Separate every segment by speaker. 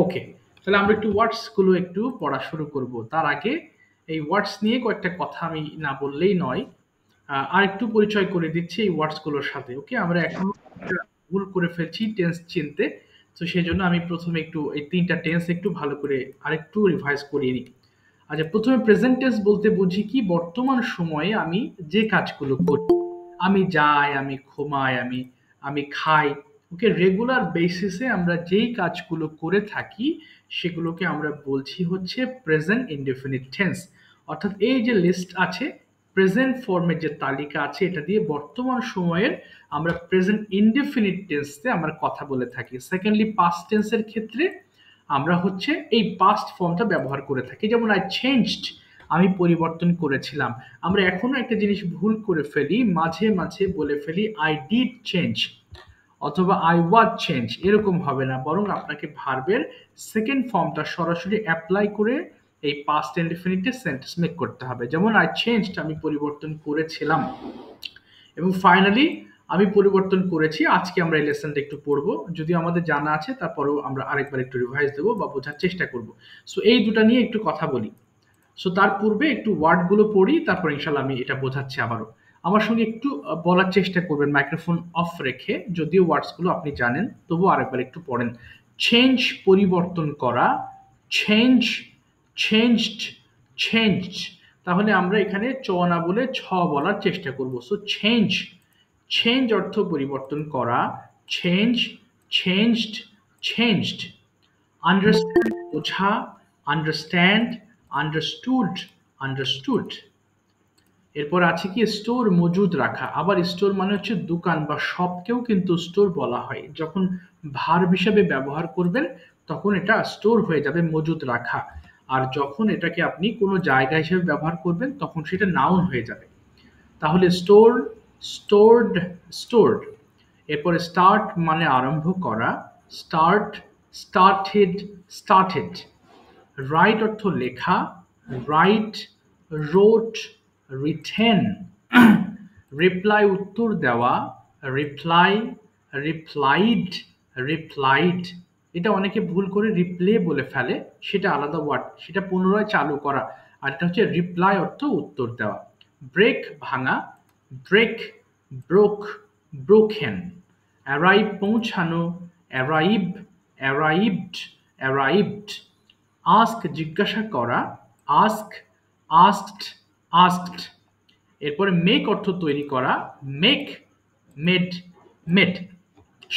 Speaker 1: ওকে, তাহলে আমরা একটু ওয়ার্ডস গুলো একটু পড়া শুরু করব। তার আগে এই ওয়ার্ডস নিয়ে কয়েকটা কথা আমি না বললেই নয়। আর একটু পরিচয় করে দিচ্ছি এই ওয়ার্ডস গুলোর সাথে। ওকে, আমরা এখনো একটা ভুল করে ফেলছি টেন্স চিনতে। তো সেজন্য আমি প্রথমে একটু এই ৩টা টেন্স একটু ভালো করে আরেকটু রিভাইজ করিয়ে নিই। আচ্ছা, প্রথমে প্রেজেন্ট টেন্স বলতে বুঝি কি বর্তমান সময়ে আমি যে কাজগুলো করি। আমি যাই, আমি ঘুমাই, আমি আমি খাই। ওকে, রেগুলার বেসিসে আমরা যেই কাজগুলো করে থাকি সেগুলোকে আমরা বলছি হচ্ছে প্রেজেন্ট ইনডেফিনিট টেন্স। অর্থাৎ এই যে লিস্ট আছে, প্রেজেন্ট ফর্মের যে তালিকা আছে, এটা দিয়ে বর্তমান সময়ের আমরা প্রেজেন্ট ইনডেফিনিট টেন্সে আমরা কথা বলে থাকি। সেকেন্ডলি পাস্ট টেন্সের ক্ষেত্রে আমরা হচ্ছে এই পাস্ট ফর্মটা ব্যবহার করে থাকি। যেমন আই চেঞ্জড, আমি পরিবর্তন করেছিলাম। আমরা এখনো একটা জিনিস ভুল করে ফেলি, মাঝে মাঝে বলে ফেলি আই ডিড চেঞ্জ অথবা আই ওয়াজ চেঞ্জ। এরকম হবে না, বরং আপনাকে ভার্বের সেকেন্ড ফর্মটা সরাসরি অ্যাপ্লাই করে এই পাস্ট ইনডেফিনিটে সেন্টেন্স মেক করতে হবে। যেমন আই চেঞ্জড, আমি পরিবর্তন করেছিলাম। এবং ফাইনালি আমি পরিবর্তন করেছি। আজকে আমরা এই লেসনটা একটু পড়বো, যদিও আমাদের জানা আছে, তারপরেও আমরা আরেকবার একটু রিভাইজ দেবো বা বোঝার চেষ্টা করব। সো এই দুটা নিয়ে একটু কথা বলি। সো তার পূর্বে একটু ওয়ার্ডগুলো পড়ি, তারপর ইনশাল্লাহ আমি এটা বোঝাচ্ছি আবারও। আমার সঙ্গে একটু বলার চেষ্টা করবেন মাইক্রোফোন অফ রেখে, যদিও ওয়ার্ডসগুলো আপনি জানেন তবুও আরেকবার একটু পড়েন। চেঞ্জ, পরিবর্তন করা। Change, changed, changed. তাহলে আমরা এখানে চ না বলে ছ বলার চেষ্টা করব। সো চেঞ্জ, চেঞ্জ অর্থ পরিবর্তন করা। Change, changed, changed. আন্ডারস্ট্যান্ড বোঝা, আন্ডারস্ট্যান্ড, আন্ডারস্টুড, আন্ডারস্টুড। এরপর আছে কি স্টোর, মজুদ রাখা। আবার স্টোর মানে হচ্ছে দোকান বা শপকেও কিন্তু স্টোর বলা হয়। যখন ভার্ব হিসেবে ব্যবহার করবেন তখন এটা স্টোর হয়ে যাবে, মজুদ রাখা। আর যখন এটাকে আপনি কোনো জায়গা হিসেবে ব্যবহার করবেন তখন সেটা নাউন হয়ে যাবে। তাহলে স্টোর, স্টোরড, স্টোরড। এরপরে স্টার্ট মানে আরম্ভ করা। Start, started, started. রাইট অর্থ লেখা। Right, রোট, written. রিপ্লাই উত্তর দেওয়া। Reply, replied, replied. এটা অনেকে ভুল করে রিপ্লে বলে ফেলে, সেটা আলাদা ওয়ার্ড, সেটা পুনরায় চালু করা। আর এটা হচ্ছে রিপ্লাই অর্থ উত্তর দেওয়া। ব্রেক ভাঙা। Break, broke, broken. অ্যারাইভ পৌঁছানো। Arrive, arrived, arrived. আস্ক জিজ্ঞাসা করা। Ask, asked, asked. এরপরে মেক অর্থ তৈরি করা। Make, made, made.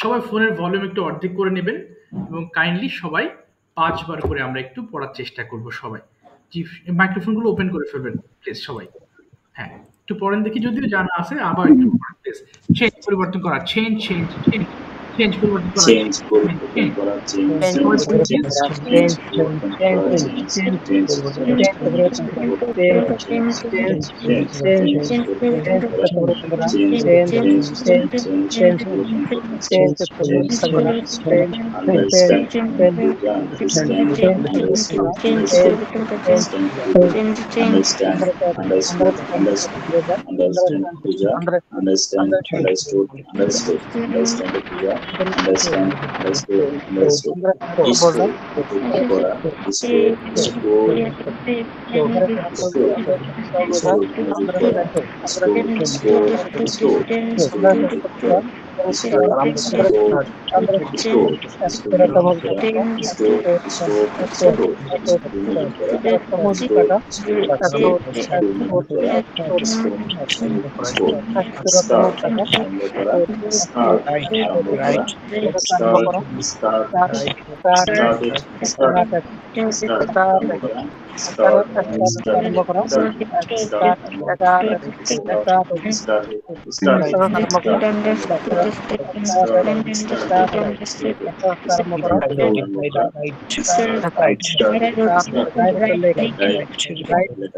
Speaker 1: সবাই ফোনের ভলিউম একটু অর্ধেক করে নেবেন এবং কাইন্ডলি সবাই 5 বার করে আমরা একটু পড়ার চেষ্টা করব সবাই। জি, মাইক্রোফোনগুলো ওপেন করে ফেলবেন প্লিজ সবাই। হ্যাঁ, একটু পড়েন দেখি, যদিও জানা আছে, আবার একটু পড়েন প্লিজ। চেঞ্জ, পরিবর্তন করা। Change, change, change. চেঞ্জ, পরিবর্তন করা।
Speaker 2: চেঞ্জ, পরিবর্তন করা। চেঞ্জ, চেঞ্জ, চেঞ্জ, চেঞ্জ, পরিবর্তন করা। চেঞ্জ, চেঞ্জ, চেঞ্জ, পরিবর্তন করা। চেঞ্জ, চেঞ্জ, চেঞ্জ, চেঞ্জ, পরিবর্তন করা। চেঞ্জ, চেঞ্জ, চেঞ্জ, চেঞ্জ, পরিবর্তন করা। চেঞ্জ, চেঞ্জ, চেঞ্জ, আন্ডারস্ট্যান্ড, বুঝা, understand, understood, understood, understand, understand, understood, understood, understand, বুঝা, আন্ডারস্ট্যান্ড, আন্ডারস্টুড, আন্ডারস্টুড, আন্ডারস্ট্যান্ড, বুঝা, understand, understood, understood. Store, তৈরি করা। Store, store, store, store, মজুত করা। Store, store, store, store, মজুত করা। Store, store, store, store, মজুত করা। Store, store, store, store, মজুত করা। Store, store, store, store, মজুত করা। Store, store, start, আরম্ভ করা। Start, আরম্ভ করা। Start, start, started, started, start, আরম্ভ করা। Start, started, started, start, আরম্ভ করা। Start, started, started, start, আরম্ভ করা। Start, started, started, start, আরম্ভ করা। Right, started, started,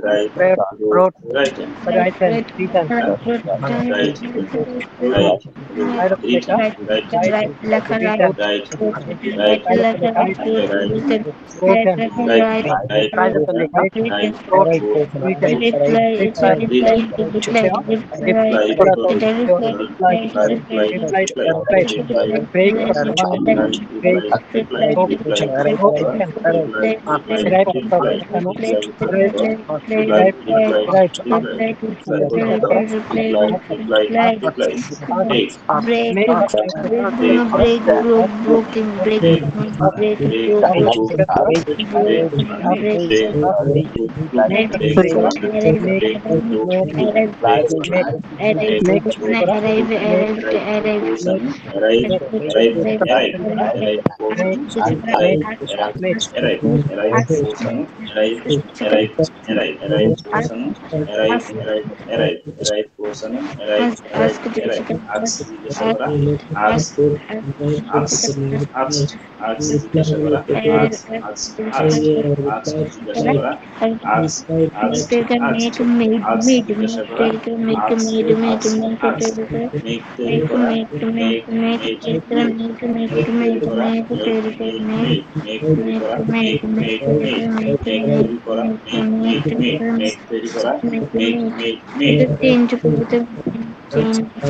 Speaker 2: right, wrote, written, right, written, right,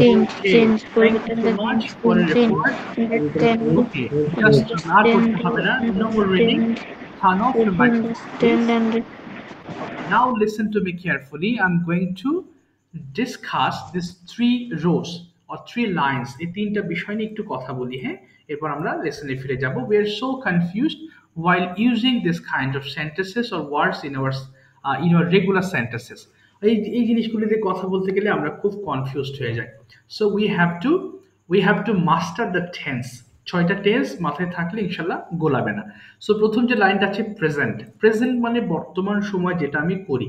Speaker 1: Thank you so much for your report. Okay, just না করতে হবে না. No more reading. Turn off your microphone, please. Okay, now listen to me carefully. I'm going to discuss these three rows or three lines. এই তিনটা বিষয় নিয়ে একটু কথা বলি, হ্যাঁ? এরপর আমরা লেসনে ফিরে যাব. We are so confused while using this kind of sentences or words in our regular sentences. এই জিনিসগুলিতে কথা বলতে গেলে আমরা খুব কনফিউজড হয়ে যাই. So we have to master the tense. 6টা টেন্স মাথায় থাকলে ইনশাআল্লাহ গোলাবে না. সো প্রথম যে লাইনটা আছে প্রেজেন্ট. প্রেজেন্ট মানে বর্তমান সময় যেটা আমি করি.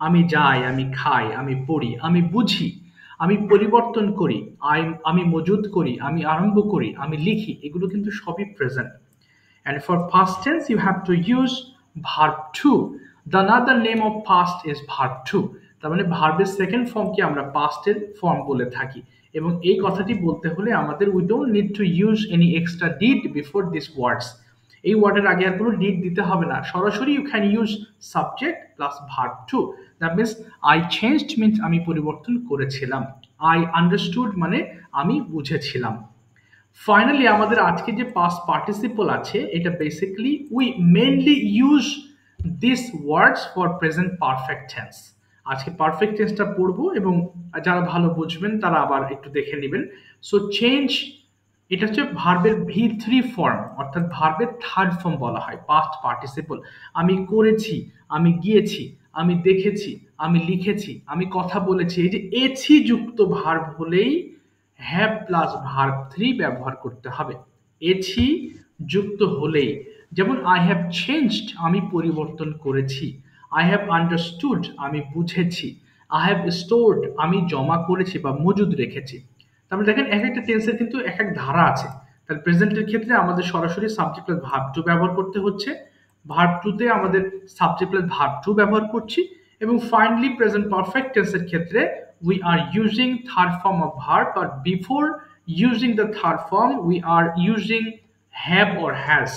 Speaker 1: আমি যাই, আমি খাই, আমি পড়ি, আমি বুঝি, আমি পরিবর্তন করি, আমি মজুদ করি, আমি আরম্ভ করি, আমি লিখি, এগুলো কিন্তু সবই present. And for past tense, you have to use verb to. The another name of past is verb to. তার মানে ভার্বের সেকেন্ড ফর্মকে আমরা পাস্টের ফর্ম বলে থাকি. এবং এই কথাটি বলতে হলে আমাদের we don't need to use any extra did before these words. এই ওয়ার্ডের আগে আর কোনো did দিতে হবে না. সরাসরি you can use subject plus verb to. That means I changed means আমি পরিবর্তন করেছিলাম. I understood মানে আমি বুঝেছিলাম. ফাইনালি আমাদের আজকে যে পাস্ট পার্টিসিপল আছে এটা basically we mainly use this words for present perfect tense. আজকে পারফেক্ট টেন্সটা পড়বো এবং যারা ভালো বুঝবেন তারা আবার একটু দেখে নেবেন. সো চেঞ্জ এটা হচ্ছে ভার্বের V3 ফর্ম, অর্থাৎ ভার্বের থার্ড ফর্ম বলা হয় পাস্ট পার্টিসিপল. আমি করেছি, আমি গিয়েছি, আমি দেখেছি, আমি লিখেছি, আমি কথা বলেছি, এই যে এছি যুক্ত ভার্ব হলেই হ্যাভ প্লাস ভার্ব 3 ব্যবহার করতে হবে. এছি যুক্ত হলেই, যেমন আই হ্যাভ চেঞ্জড আমি পরিবর্তন করেছি, আই হ্যাভ আন্ডারস্টুড আমি বুঝেছি, আই হ্যাভ স্টোরড আমি জমা করেছি বা মজুদ রেখেছি. তারপরে দেখেন এক একটা টেন্সের কিন্তু এক এক ধারা আছে. তাহলে প্রেজেন্টের ক্ষেত্রে আমাদের সরাসরি সাবজেক্ট প্লাস ভার্ব টু ব্যবহার করতে হচ্ছে, ভার্ব টুতে আমাদের সাবজেক্ট প্লাস ভার্ব টু ব্যবহার করছি, এবং ফাইনালি প্রেজেন্ট পারফেক্ট টেন্সের ক্ষেত্রে we are using third form of verb, but before using the third form we are using have or has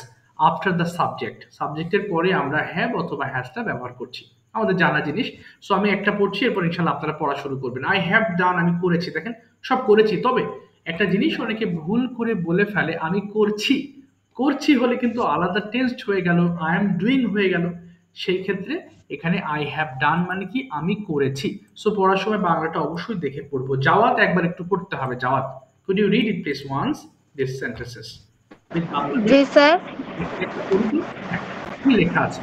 Speaker 1: after the subject. সাবজেক্টের পরে আমরা have অথবা hasটা ব্যবহার করছি, আমাদের জানা জিনিস. সো আমি একটা পড়ছি, এরপর ইনশাআল্লাহ আপনারা পড়া শুরু করবেন. I have done আমি করেছি, দেখেন সব করেছি. তবে একটা জিনিস অনেকে ভুল করে বলে ফেলে আমি করছি. করছি হলে কিন্তু আলাদা টেন্স হয়ে গেল, I am doing হয়ে গেল. সেই ক্ষেত্রে এখানে আই হ্যাভ ডান মানে কি আমি করেছি. সো পড়ার সময় বাংলাটা অবশ্যই দেখে পড়বো. জাওয়াত একবার একটু পড়তে হবে. Zawad, could you read it please once these sentences with Bangla?
Speaker 3: G sir.
Speaker 1: কি লেখা আছে?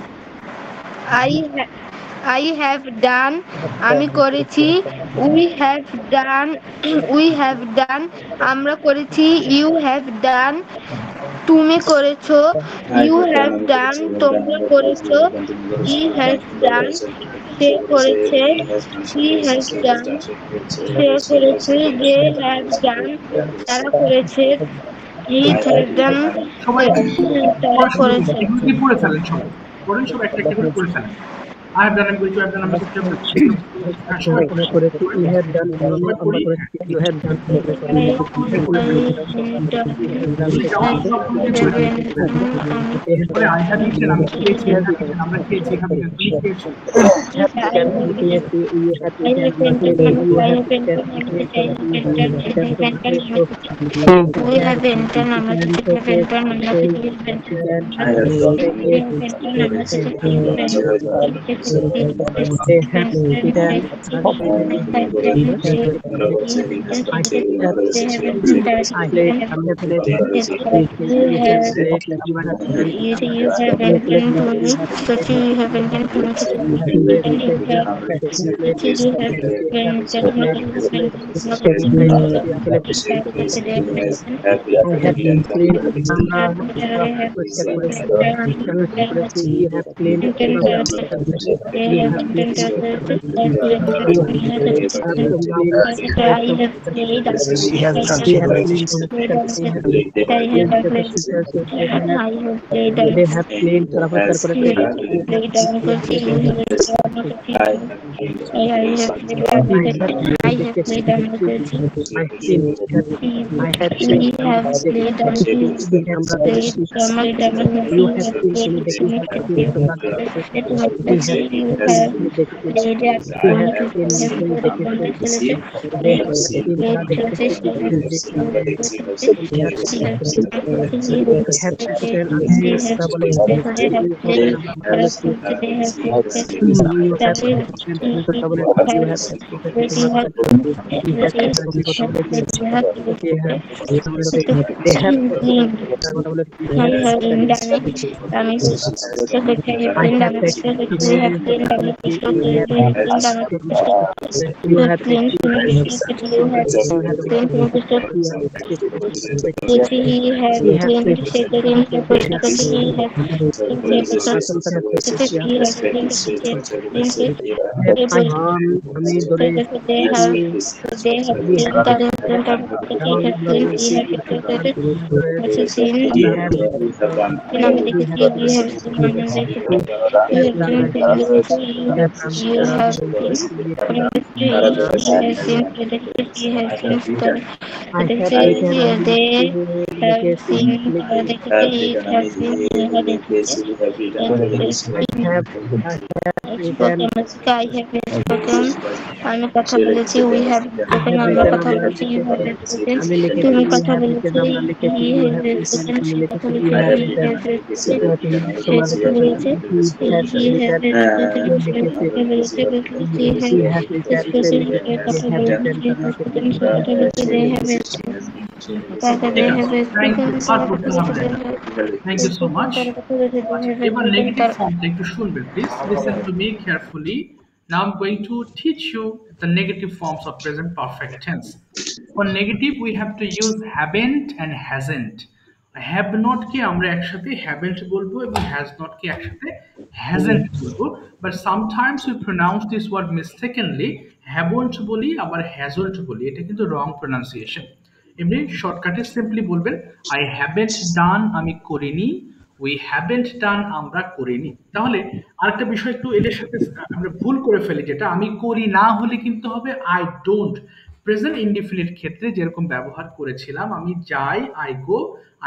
Speaker 3: I have done আমি করেছি, we have done আমরা করেছি, you have done তুমি করেছো, you have done তোমরা করেছো, he has done সে করেছে, he has done সে করেছে, they have done তারা করেছে, it has done
Speaker 1: সবাই
Speaker 3: তারা করেছে.
Speaker 1: এগুলো কি পড়ে ফেলেন? সবাই পড়েন, সব একটা একটা করে পড়ে ফেলেন. I have done আমি করেছি, I have done আমরা করছি, আমরা করছি। হ্যাঁ, সবাই
Speaker 2: আমরা করেছি you have done,
Speaker 1: সবাই
Speaker 2: আমরা
Speaker 1: করি।
Speaker 2: করেছি you have done, আমরা করেছি
Speaker 3: I
Speaker 2: you have done,
Speaker 1: তুমি যাও, আমি সব কমপ্লিট করে দিচ্ছি। বলে I have eaten, আমি খেয়েছি, I have eaten, আমরা খেয়েছি, I have eaten, তুমি খেয়েছো।
Speaker 2: have eaten, আমি খেয়েছি, you have eaten, আমরা খেয়েছি, you have eaten, আমি খেয়েছি, you have eaten, তোমরা খেয়েছো।
Speaker 3: We have eaten, আমরা
Speaker 2: eaten,
Speaker 3: খেয়েছি, have eaten, আমরা
Speaker 2: খেয়েছি,
Speaker 3: খেয়েছি,
Speaker 2: eaten,
Speaker 3: আমরা খেয়েছি,
Speaker 2: খেয়েছি,
Speaker 3: আমরা খেয়েছি,
Speaker 2: they have eaten, তারা খেয়েছে, I have played, আমরা খেলেছি, you have played, you have played,
Speaker 3: you have eaten, তুমি খেয়েছি, you have eaten, তুমি খেয়েছি,
Speaker 2: you have played, you have played,
Speaker 3: you have eaten, আমরা খেয়েছি,
Speaker 2: I have cleaned, আমরা পরিষ্কার করেছি, আমি পরিষ্কার করেছি, you have cleaned, তোমরা পরিষ্কার করেছি, you have cleaned, you have cleaned,
Speaker 3: I have played,
Speaker 2: we have cleaned, they have cleaned, তোরা পরিষ্কার করেছে,
Speaker 3: আমি কথা বলেছি, উই হ্যাভ স্পোকেন, আমরা কথা বলেছি, ইউ হ্যাভ স্পোকেন, তুমি কথা বলেছি, হি হ্যাভ স্পোকেন, সে কথা বলেছে, হি হ্যাভ স্পোকেন, সে কথা বলেছে, হি হ্যাভ স্পোকেন, সে কথা বলেছে, হি হ্যাভ স্পোকেন, সে কথা বলেছে, হি হ্যাভ স্পোকেন, সে কথা বলেছে, they have spoken, they have spoken,
Speaker 1: thank you so much. এবার নেগেটিভ ফর্মটা একটু শুনবেন please, listen to me carefully. Now I'm going to teach you the negative forms of present perfect tense. For negative we have to use haven't and hasn't. Have not কে আমরা একসাথে haven't বলবো এবং has not কে একসাথে hasn't বলবো, but sometimes we pronounce this word mistakenly, haven't বলি আবার hasn't বলি, এটা কিন্তু wrong pronunciation। এমনি শর্টকাটে সিম্পলি বলবেন I haven't done, আমি করিনি, we haven't done, আমরা করিনি। তাহলে আরেকটা বিষয় একটু এদের সাথে আমরা ভুল করে ফেলি, যেটা আমি করি না হলে কিন্তু হবে I don't। প্রেজেন্ট ইনডিফিনিট ক্ষেত্রে যেরকম ব্যবহার করেছিলাম, আমি যাই I go,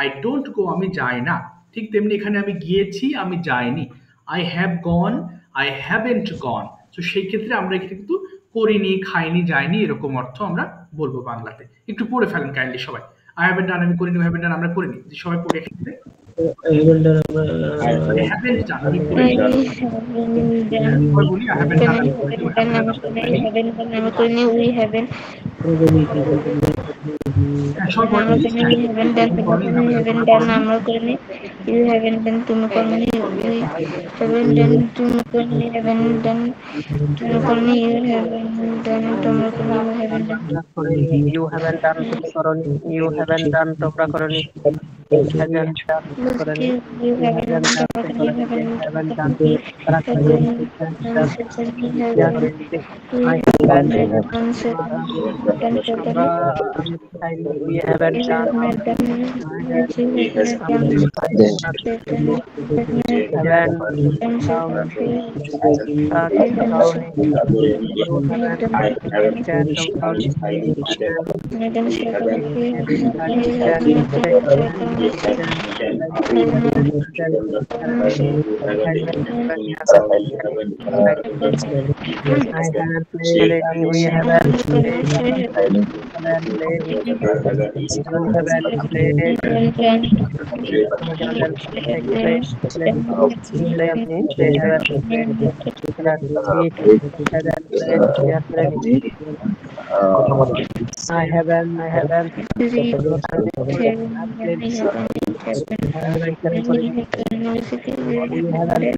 Speaker 1: I don't go, আমি যাই না, ঠিক তেমনি এখানে আমি গিয়েছি, আমি যাইনি, I have gone, I haven't gone। তো সেই ক্ষেত্রে আমরা এখানে কিন্তু করিনি, খাইনি, যাইনি এরকম অর্থ আমরা বলবো বাংলাতে। একটু পড়ে ফেলেন কাইন্ডলি সবাই। I haven't done, আমি করিনি, I haven't done, আমরা করিনি, সবাই পড়ে এখানে
Speaker 2: you haven't done, তুমি করনি, you haven't done, তোমরা করনি, you haven't done, করনি, you haven't done, তোমরা করনি, haven't done, তারা করনি, I haven't
Speaker 3: answered.
Speaker 2: আমরা খাইনি, we haven't done, I had
Speaker 3: She has not done.
Speaker 2: I have not haven't down down you haven't stand down I haven't played any, we haven't played, haven't played, you haven't played, play আপনি they haven't played, we are playing, I haven't we haven't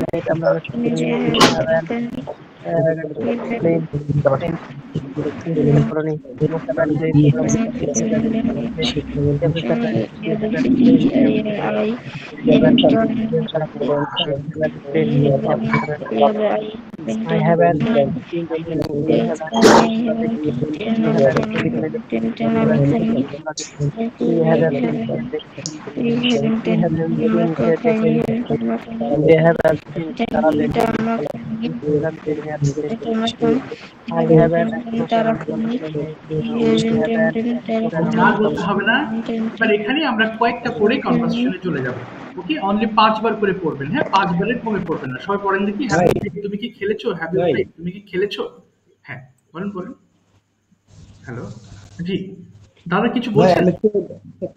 Speaker 2: played, আমরা I haven't
Speaker 1: না বলতে হবে না, এবার এখানে আমরা কয়েকটা করে কনভারসেশনে চলে যাব। ওকে, অনলি 5 বার করে পড়বেন। হ্যাঁ, 5 বারের কমে পড়বেন না। সবাই পড়েন দেখি। হ্যাঁ, তুমি কি খেলেছো? Have you played? তুমি কি খেলেছো? হ্যাঁ, বলেন বলেন। হ্যালো, জি দাদা কিছু
Speaker 4: ভাই
Speaker 1: বলছেন?
Speaker 4: আমি একটু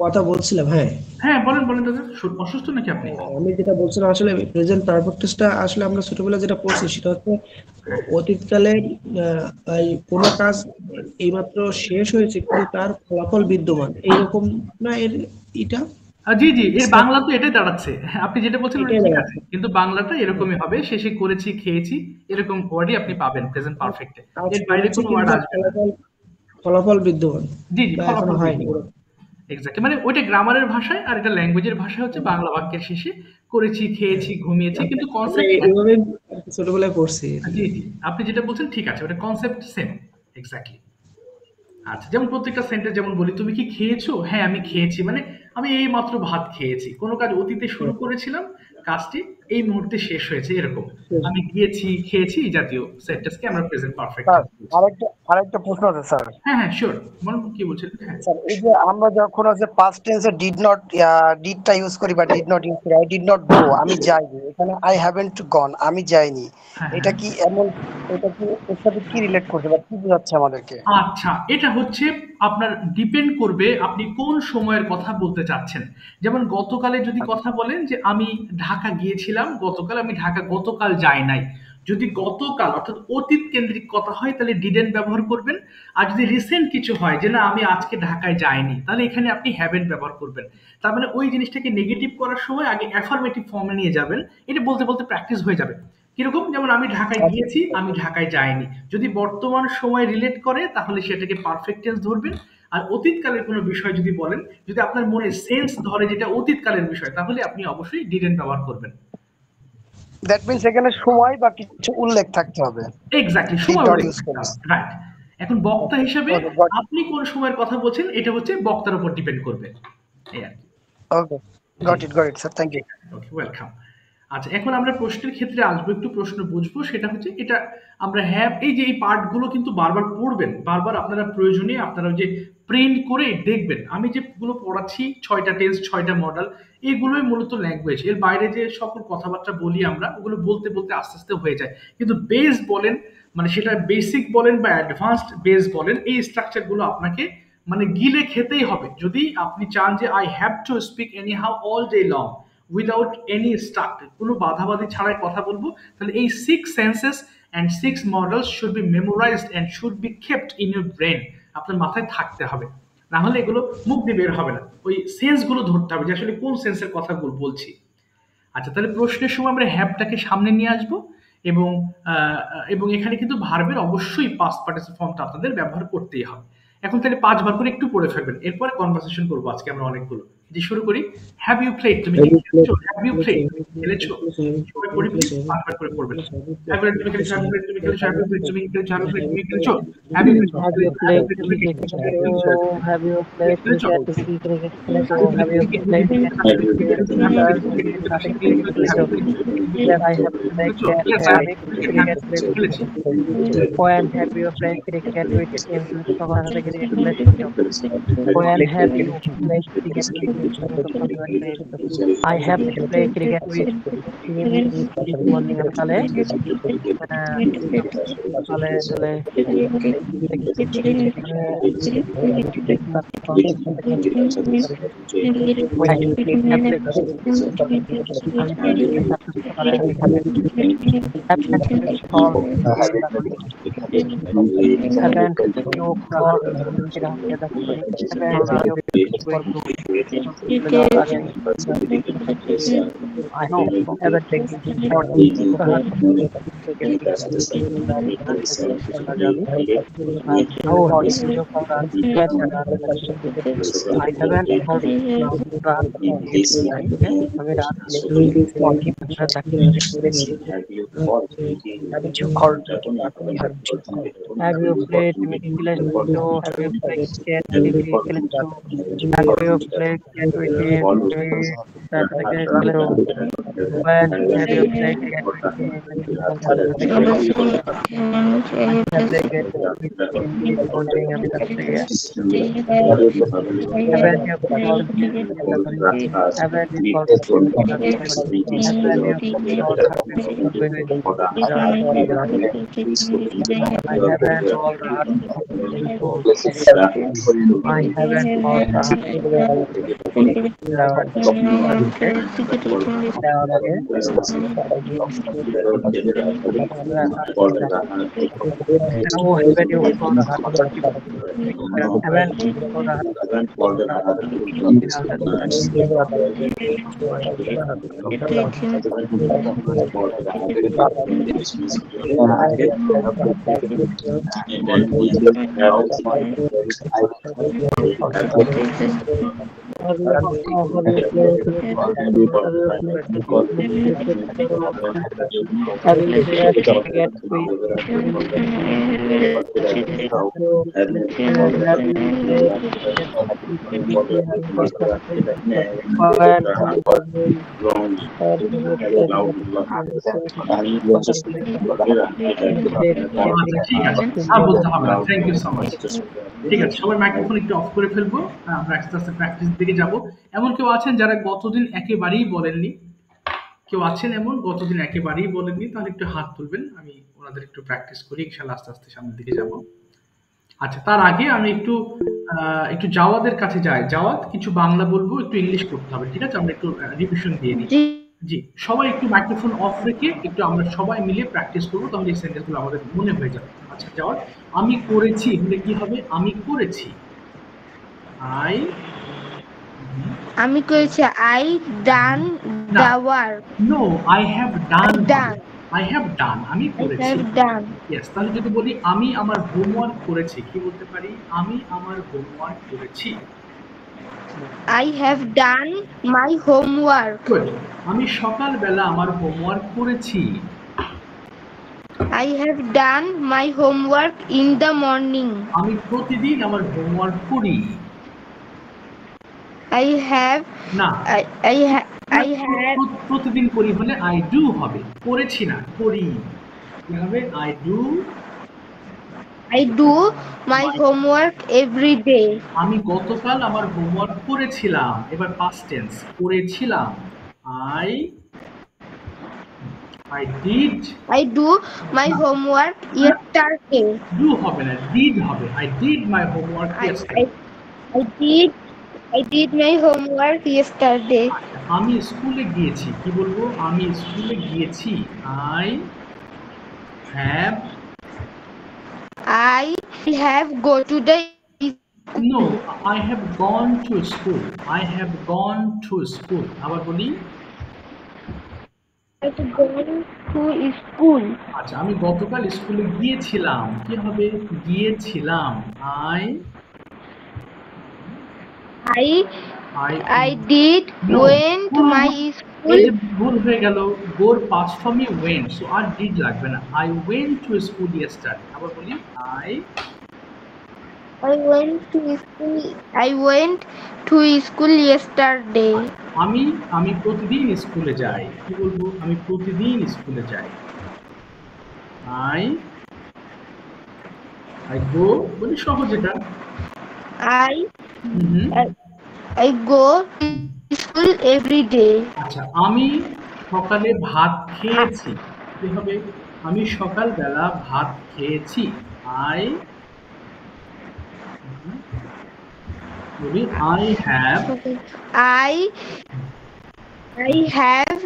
Speaker 4: কথা বলছিলাম। হ্যাঁ
Speaker 1: হ্যাঁ বলেন বলেন দাদা। অসুস্থ নাকি আপনি?
Speaker 4: আমি যেটা বলছিলাম আসলে প্রেজেন্ট পারফেক্টটা আসলে আমরা ছোটবেলায় যেটা পড়ছি সেটা হচ্ছে অতীতকালে এই কোনো কাজ এইমাত্র শেষ হয়েছে কিন্তু তার ফলাফল বিদ্যমান, এইরকম না এর এটা?
Speaker 1: জি জি, এর বাংলা তো এটাই দাঁড়াচ্ছে। হ্যাঁ, আপনি যেটা বলছেন ওটা
Speaker 4: এটাই
Speaker 1: ঠিক আছে,
Speaker 4: দাঁড়াচ্ছে।
Speaker 1: কিন্তু বাংলাটা এরকমই হবে। শেষে করেছি, খেয়েছি, এরকম ওয়ার্ডই আপনি পাবেন প্রেজেন্ট পারফেক্টে।
Speaker 4: কাজ
Speaker 1: এর বাইরে
Speaker 4: করেছি
Speaker 1: কোনো ওয়ার্ড
Speaker 4: কিন্তু
Speaker 1: আসবে না।
Speaker 4: ফলাফল বিদ্যমান
Speaker 1: জি জি,
Speaker 4: বা এখনো
Speaker 1: ফলাফল
Speaker 4: হয়নি।
Speaker 1: বিদ্যমান। এক্স্যাক্টলি, মানে ওইটা গ্রামারের ভাষায় আর এটা ল্যাঙ্গুয়েজের ভাষায় হচ্ছে বাংলা বাক্যের শেষে করেছি, খেয়েছি, ঘুমিয়েছি, কিন্তু
Speaker 4: আমরা
Speaker 1: কনসেপ্ট
Speaker 4: এইভাবে ছোটবেলায় পড়ছি।
Speaker 1: জি জি, আপনি যেটা বলছেন ঠিক আছে, ওটা কনসেপ্ট সেম। এক্স্যাক্টলি। আচ্ছা, যেমন প্রত্যেকটা সেন্টেন্স যেমন বলি, তুমি কি খেয়েছো? হ্যাঁ আমি খেয়েছি, মানে আমি এই মাত্র ভাত খেয়েছি। কোনো কাজ অতীতে শুরু করেছিলাম, কাজটি এই মুহূর্তে শেষ হয়েছে, এরকম। আমি গিয়েছি, খেয়েছি, এই জাতীয় সেন্টেন্সকে আমরা প্রেজেন্ট পারফেক্ট
Speaker 5: স্যার
Speaker 1: বলছি।
Speaker 5: আরেকটা প্রশ্ন আছে স্যার।
Speaker 1: হ্যাঁ হ্যাঁ, শিওর, বলুন কি বলছেন। হ্যাঁ
Speaker 5: স্যার এই যে আমরা যখন আছে পাস্ট টেন্সে ডিডটা ইউজ করি বা ডিড নট ইউজ করি, আই ডিড নট গো, আমি যাইনি, এখানে আই হ্যাভেন্ট গন, আমি যাইনি,
Speaker 1: হ্যাঁ
Speaker 5: এটা
Speaker 1: হ্যাঁ।
Speaker 5: কি এমন, এটা কি এর সাথে কি রিলেট করছে বা কি বোঝাচ্ছে আমাদেরকে?
Speaker 1: আচ্ছা, এটা হচ্ছে আপনার ডিপেন্ড করবে আপনি কোন সময়ের কথা বলতে চাচ্ছেন। যেমন গতকালে যদি কথা বলেন যে আমি ঢাকা গিয়েছিলাম গতকাল, আমি ঢাকা গতকাল যাই নাই। যদি গতকাল অর্থাৎ অতীত কেন্দ্রিক কথা হয় তাহলে ডিডেন্ট ব্যবহার করবেন। আর যদি রিসেন্ট কিছু হয় যে না আমি আজকে ঢাকায় যাইনি, তাহলে এখানে আপনি হ্যাভেন্ট ব্যবহার করবেন। তার মানে ওই জিনিসটাকে নেগেটিভ করার সময় আগে অ্যাফার্মেটিভ ফর্মে নিয়ে যাবেন। এটা বলতে বলতে প্র্যাকটিস হয়ে যাবে। কিরকম? যেমন আমি ঢাকায় গিয়েছি, আমি ঢাকায় যাইনি। যদি বর্তমান সময় রিলেট করে তাহলে সেটাকে পারফেক্ট টেন্স ধরবেন। আর অতীতকালের কোনো বিষয় যদি বলেন, যদি আপনার মনে সেন্স ধরে যেটা অতীতকালের বিষয়, তাহলে আপনি অবশ্যই ডিডেন্ট ব্যবহার করবেন।
Speaker 5: দ্যাট মিন্স এখানে সময় বা কিছু উল্লেখ থাকতে হবে,
Speaker 1: এক্স্যাক্টলি,
Speaker 5: ডিড
Speaker 1: সময়
Speaker 5: নট
Speaker 1: উল্লেখ
Speaker 5: ইউজ
Speaker 1: করতে
Speaker 5: করলে।
Speaker 1: হবে। রাইট। এখন বক্তা হিসেবে
Speaker 5: ওকে গট
Speaker 1: আপনি কোন সময়ের কথা বলছেন এটা হচ্ছে বক্তার উপর ডিপেন্ড করবে, এই আর কি।
Speaker 5: ওকে
Speaker 1: জি,
Speaker 5: got it sir, thank you.
Speaker 1: ঠিক আছে, ওকে, ওয়েলকাম। আচ্ছা, এখন আমরা প্রশ্নের ক্ষেত্রে আসবো, একটু প্রশ্ন বুঝবো। সেটা হচ্ছে এটা আমরা হ্যাভ, এই যে এই পার্টগুলো কিন্তু বারবার পড়বেন, বারবার আপনারা প্রয়োজনে আপনারা যে প্রিন্ট করে দেখবেন। আমি যেগুলো পড়াচ্ছি 6টা টেন্স, 6টা মডেল, এগুলোই মূলত ল্যাঙ্গুয়েজ। এর বাইরে যে সকল কথাবার্তা বলি আমরা, ওগুলো বলতে বলতে আস্তে আস্তে হয়ে যায়। কিন্তু বেস বলেন, মানে সেটা বেসিক বলেন বা অ্যাডভান্সড বেস বলেন, এই স্ট্রাকচারগুলো আপনাকে মানে গিলে খেতেই হবে যদি আপনি চান যে I have to speak anyhow all day long without any start, কোনো বাধাবাধি ছাড়াই কথা বলবো। তাহলে এই 6 senses and 6 models should be memorised and should be kept in your brain. আপনার মাথায় থাকতে হবে, না হলে এগুলো মুখ দিয়ে বের হবে না। ওই সেন্সগুলো ধরতে হবে যে আসলে কোন সেন্সের কথা বলছি। আচ্ছা, তাহলে প্রশ্নের সময় আমরা হ্যাভটাকে সামনে নিয়ে আসবো, এবং এবং এখানে কিন্তু ভার্বের অবশ্যই পাস্ট পার্টিসিপল ফর্মটা আপনাদের ব্যবহার করতেই হবে। এখন তাহলে 5 বার করে একটু পড়ে ফেলবেন, এরপরে কনভারসেশন করবো আজকে আমরা অনেকগুলো। জি শুরু করি। হ্যাভ ইউ প্লেড, তুমি কি খেলেছো? হ্যাভ ইউ প্লেড, খেলেছো? সবাই পড়ি প্লিজ, বারবার করে পড়বেন। হ্যাভ ইউ তুমি খেলেছো? হ্যাভ ইউ তুমি খেলেছো? হ্যাভ ইউ তুমি খেলেছো? হ্যাভ ইউ তুমি খেলেছো? Have you
Speaker 2: Have you played cricket? Have you played cricket? Cricket খেলেছো? Have you played cricket? Cricket সাথে cricket খেলেছো? Yes, I have played cricket খেলেছি। When have you played cricket with your team? তুমি কি কখনো সাথে cricket খেলেছো? When have you played cricket with your team? I have played cricket with team this morning. আমি কালে চলে I know everything is important. How hot is your weather? I haven't heard রাত আমি রাত Have you played খেলেছো? Have you played cricket খেলেছো? Have you played cricket with him? খেলেছো? When have you played cricket with him? ঠিক আছে, আর বলতে হবে না। Thank you so much. ঠিক আছে, সবাই মাইক্রোফোন একটু অফ করে ফেলবো। আমরা আস্তে আস্তে প্র্যাকটিস দিকে যাব। এমন কেউ আছেন যারা গতদিন একেবারেই বলেননি? কেউ আছেন এমন গতদিন একেবারেই বলেননি? তাহলে একটু হাত তুলবেন, আমি ওনাদের একটু প্র্যাকটিস করি, ইনশাআল্লাহ আস্তে আস্তে সামনের দিকে যাব। আচ্ছা, তার আগে আমি একটু জাওয়াদের কাছে যাই। জাওয়াদ, কিছু বাংলা বলবো, একটু ইংলিশ করতে হবে, ঠিক আছে? আমরা একটু রিভিশন দিয়ে নিই। জি, সবাই একটু মাইক্রোফোন অফ রেখে একটু আমরা সবাই মিলে প্র্যাকটিস করবো, তাহলে এই সেন্টেন্সগুলো আমাদের মনে হয়ে যাবে। আচ্ছা জাওয়াদ, আমি করেছি হলে কি হবে? আমি করেছি।
Speaker 3: আমি করেছি। I done the work.
Speaker 1: No, I have done. I have done, আমি করেছি।
Speaker 3: I have done.
Speaker 1: Yes, তাহলে যদি বলি আমি আমার হোমওয়ার্ক করেছি, কি বলতে পারি? আমি আমার হোমওয়ার্ক করেছি।
Speaker 3: I have done my homework.
Speaker 1: Good. আমি সকালবেলা আমার হোমওয়ার্ক করেছি।
Speaker 3: I have done my homework in the morning.
Speaker 1: আমি প্রতিদিন আমার হোমওয়ার্ক করি।
Speaker 3: I have
Speaker 1: না,
Speaker 3: I have
Speaker 1: প্রতিদিন করি হলে I do হবে, করেছি না, করি। কি হবে? I do
Speaker 3: my homework every day.
Speaker 1: আমি গতকাল আমার হোমওয়ার্ক করেছিলাম। এবার past tense, করেছিলাম।
Speaker 3: I do my homework yesterday.
Speaker 1: Do হবে না, did হবে। I did my homework yesterday.
Speaker 3: I did my homework yesterday.
Speaker 1: আমি স্কুলে গিয়েছি, কি বলবো? আমি স্কুলে গিয়েছি।
Speaker 3: I have go to the
Speaker 1: No, I have gone to school. I have gone to school. আবার বলি,
Speaker 3: I have gone to school.
Speaker 1: আচ্ছা, আমি গতকাল স্কুলে গিয়েছিলাম, কি হবে? গিয়েছিলাম। I
Speaker 3: I did
Speaker 1: No,
Speaker 3: went
Speaker 1: no,
Speaker 3: my
Speaker 1: no.
Speaker 3: school.
Speaker 1: এই যে ভুল হয়ে গেল, গোর পাস্ট ফর্মই ওয়েন্ট, সো আর ডিড লাগবে না। I went to school yesterday. আবার বলি,
Speaker 3: I went to school. I went to school yesterday.
Speaker 1: আমি আমি প্রতিদিন স্কুলে যাই। কি বলবো? আমি প্রতিদিন স্কুলে যাই। আই আই গো, বলি সহজ এটা।
Speaker 3: I
Speaker 1: hmm.
Speaker 3: I go to school every day.
Speaker 1: আচ্ছা, আমি সকালে ভাত খেয়েছি। কি হবে? আমি সকালবেলা ভাত খেয়েছি। আই বলি I have
Speaker 3: I I have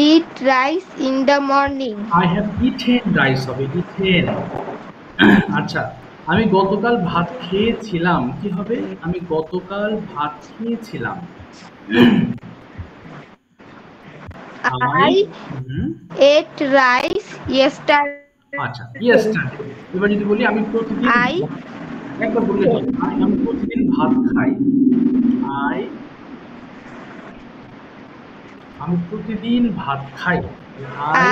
Speaker 3: eat rice in the morning.
Speaker 1: I have eaten rice হবে, ইটেন। আচ্ছা, আমি গতকাল ভাত খেয়েছিলাম। কি হবে? আমি গতকাল ভাত খেয়েছিলাম।
Speaker 3: I ate rice yesterday.
Speaker 1: আচ্ছা, ইয়েস্টারডে। এবার যদি বলি আমি প্রতিদিন
Speaker 3: I
Speaker 1: একবার বললে হবে, আমি প্রতিদিন ভাত খাই। আই আমি প্রতিদিন ভাত খাই।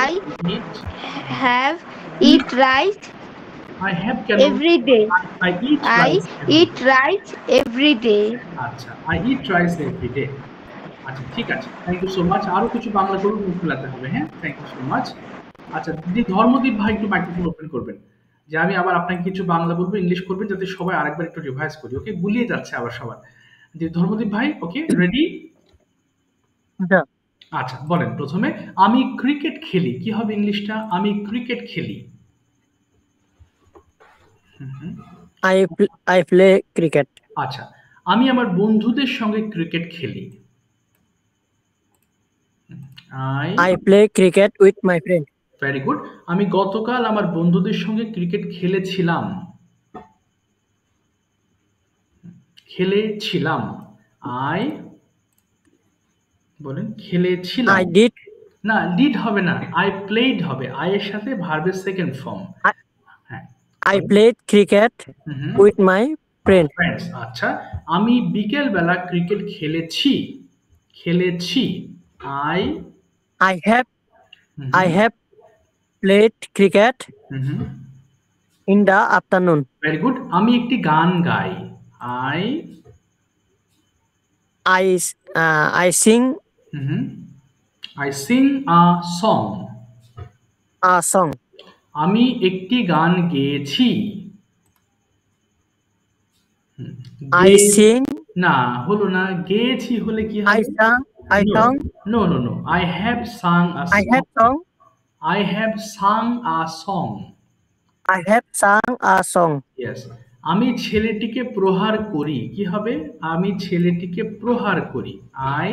Speaker 3: I have eat rice
Speaker 1: I have কেন?
Speaker 3: every day.
Speaker 1: I eat
Speaker 3: I
Speaker 1: rice.
Speaker 3: eat rice every day.
Speaker 1: আচ্ছা, I eat rice every day. আচ্ছা, ঠিক আছে, থ্যাংক ইউ সো মাচ। আরো কিছু বাংলা করুন, মুখ ফেলাতে হবে। হ্যাঁ, থ্যাংক ইউ সো মাচ। আচ্ছা, দিদি ধর্মদীপ ভাই একটু মাইক্রোফোন ওপেন করবেন, যে আমি আবার আপনাকে কিছু বাংলা বলবো, ইংলিশ করবেন, যাতে সবাই আরেকবার একটু রিভাইজ করি। ওকে, গুলিয়ে যাচ্ছে আবার সবার। যে ধর্মদীপ ভাই, ওকে, রেডি? আচ্ছা, বলেন প্রথমে, আমি ক্রিকেট খেলি। কি হবে ইংলিশটা? আমি ক্রিকেট খেলি।
Speaker 2: I play cricket.
Speaker 1: আচ্ছা, আমি আমার বন্ধুদের সঙ্গে ক্রিকেট খেলি।
Speaker 2: I play cricket with my friend.
Speaker 1: Very good. আমি গতকাল আমার বন্ধুদের সঙ্গে ক্রিকেট খেলেছিলাম। খেলেছিলাম। আই বলেন, খেলেছিলাম।
Speaker 2: I did.
Speaker 1: না, ডিড হবে না, আই প্লেড হবে। আই এর সাথে ভার্বের সেকেন্ড ফর্ম। হ্যাঁ,
Speaker 2: I played cricket with my friend.
Speaker 1: Friends. আচ্ছা, আমি বিকেল বেলা ক্রিকেট খেলেছি। খেলেছি। I
Speaker 2: I have played cricket in the afternoon.
Speaker 1: Very good. আমি একটি গান গাই। I
Speaker 2: I sing
Speaker 1: I sing a song.
Speaker 2: a song.
Speaker 1: আমি একটি গান গেয়েছি।
Speaker 2: I sing.
Speaker 1: না, হলো না। গেয়েছি হলে কি
Speaker 2: I
Speaker 1: হবে?
Speaker 2: sang. I sung.
Speaker 1: No no no, I have sung a
Speaker 2: I have sung.
Speaker 1: I have sung a song.
Speaker 2: I have sung a song.
Speaker 1: Yes. আমি ছেলেটিকে প্রহার করি। কি হবে? আমি ছেলেটিকে প্রহার করি। I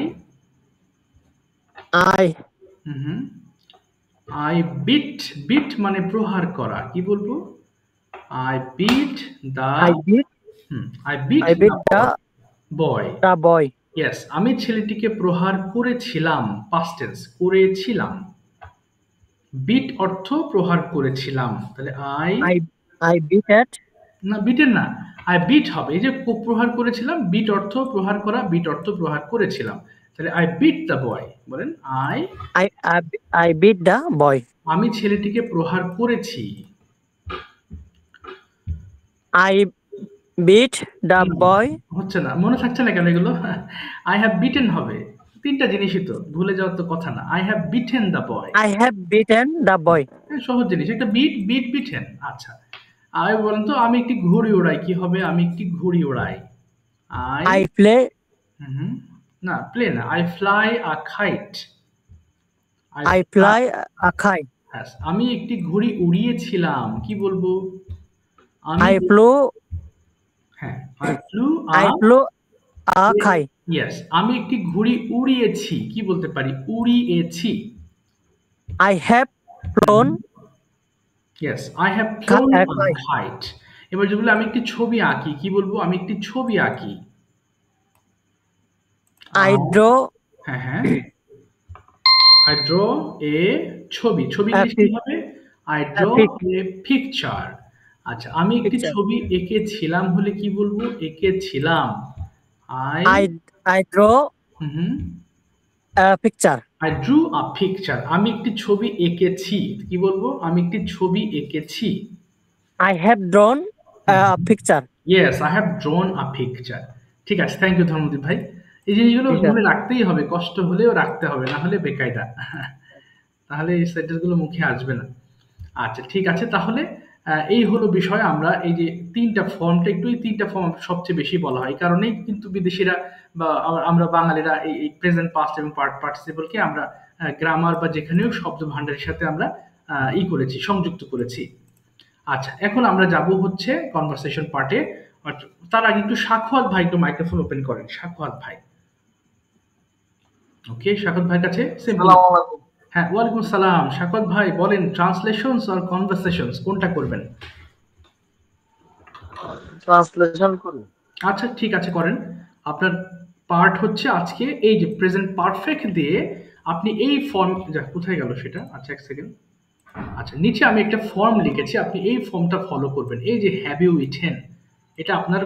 Speaker 1: I bit. বিট মানে প্রহার করা। কি বলবো? I beat the
Speaker 2: I beat.
Speaker 1: I beat
Speaker 2: I beat the
Speaker 1: boy.
Speaker 2: boy.
Speaker 1: Yes, আমি ছেলেটিকে প্রহার করেছিলাম। পাস্ট টেন্স, করেছিলাম। বিট অর্থ প্রহার করেছিলাম। তাহলে
Speaker 2: I beat it.
Speaker 1: না, বিটের না, আই বিট হবে। এই যে প্রহার করেছিলাম, বিট অর্থ প্রহার করা, বিট অর্থ প্রহার করেছিলাম। তাহলে আই বিট দ্য বয়। বলেন,
Speaker 2: I beat the boy.
Speaker 1: আমি ছেলেটিকে প্রহার করেছি।
Speaker 2: I beat the boy.
Speaker 1: হচ্ছে না, মনে থাকছে না কেন এগুলো? আই হ্যাভ বিটেন হবে। তিনটা জিনিসই তো, ভুলে যাওয়ার তো কথা না। I have beaten the boy.
Speaker 2: I have beaten the boy.
Speaker 1: সহজ জিনিস, একটা বিট, বিট, বিটেন। আচ্ছা, আমি বলেন তো, আমি একটি ঘুড়ি ওড়াই। কি হবে? আমি একটি ঘুড়ি ওড়াই।
Speaker 2: I play.
Speaker 1: না, প্লে না, I fly a kite.
Speaker 2: I fly a kite.
Speaker 1: আমি একটি ঘুড়ি উড়িয়েছিলাম। কি বলবো?
Speaker 2: I flew.
Speaker 1: হ্যাঁ, I flu
Speaker 2: a kite.
Speaker 1: Yes. আমি একটি ঘুড়ি উড়িয়েছি। কি বলতে পারি? উড়িয়েছি।
Speaker 2: I have flown.
Speaker 1: Yes, I have flown a kite. এবার যদি আমি একটি ছবি আঁকি, কি বলবো? আমি একটি ছবি আঁকি।
Speaker 2: I draw.
Speaker 1: হ্যাঁ, I draw a ছবি। ছবি কি হবে? I draw a picture. আচ্ছা, আমি একটি ছবি এঁকেছিলাম হলে কি বলবো? এঁকেছিলাম। I
Speaker 2: I draw
Speaker 1: hmm
Speaker 2: a picture.
Speaker 1: I drew a picture. আমি একটি ছবি এঁকেছি। কি বলবো? আমি একটি ছবি এঁকেছি।
Speaker 2: I have drawn a picture.
Speaker 1: Yes, I have drawn a picture. ঠিক আছে, থ্যাংক ইউ ধর্মদীপ ভাই। এই জিনিসগুলো
Speaker 2: ঠিক
Speaker 1: মনে
Speaker 2: আছে।
Speaker 1: রাখতেই হবে, কষ্ট হলেও রাখতে হবে, না হলে বেকায়দা। তাহলে এই সেন্টেন্স গুলো মুখে আসবে না। আচ্ছা ঠিক আছে, তাহলে এই হলো বিষয়। আমরা এই যে তিনটা ফর্মটা একটু, এই তিনটা ফর্ম সবচেয়ে বেশি বলা হয়, এই কারণেই কিন্তু বিদেশিরা বা আমরা বাঙালিরা এই প্রেজেন্ট পাস্ট এবং পার্টিসিপলকে আমরা গ্রামার বা যেখানেও শব্দ ভান্ডারের সাথে আমরা করেছি, সংযুক্ত করেছি। আচ্ছা, এখন আমরা যাব হচ্ছে কনভারসেশন পার্টে। তার আগে একটু সাখাওয়াত ভাই একটু মাইক্রোফোন ওপেন করেন। সাখাওয়াত ভাই, ওকে, সাখাওয়াত ভাইয়ের কাছে সিম্পল। হ্যাঁ, ওয়ালাইকুম সালাম। সাখাওয়াত ভাই বলেন, ট্রান্সলেশনস আর কনভারসেশনস কোনটা করবেন?
Speaker 6: ট্রান্সলেশন করি।
Speaker 1: আচ্ছা ঠিক আছে, করেন। আপনার পার্ট হচ্ছে আজকে এই যে প্রেজেন্ট পারফেক্ট দিয়ে আপনি এই ফর্ম, কোথায় গেল সেটা? আচ্ছা এক সেকেন্ড। আচ্ছা, নিচে আমি একটা ফর্ম লিখেছি, আপনি এই ফর্মটা ফলো করবেন। এই যে হ্যাভ ইউ ইটেন, এটা আপনার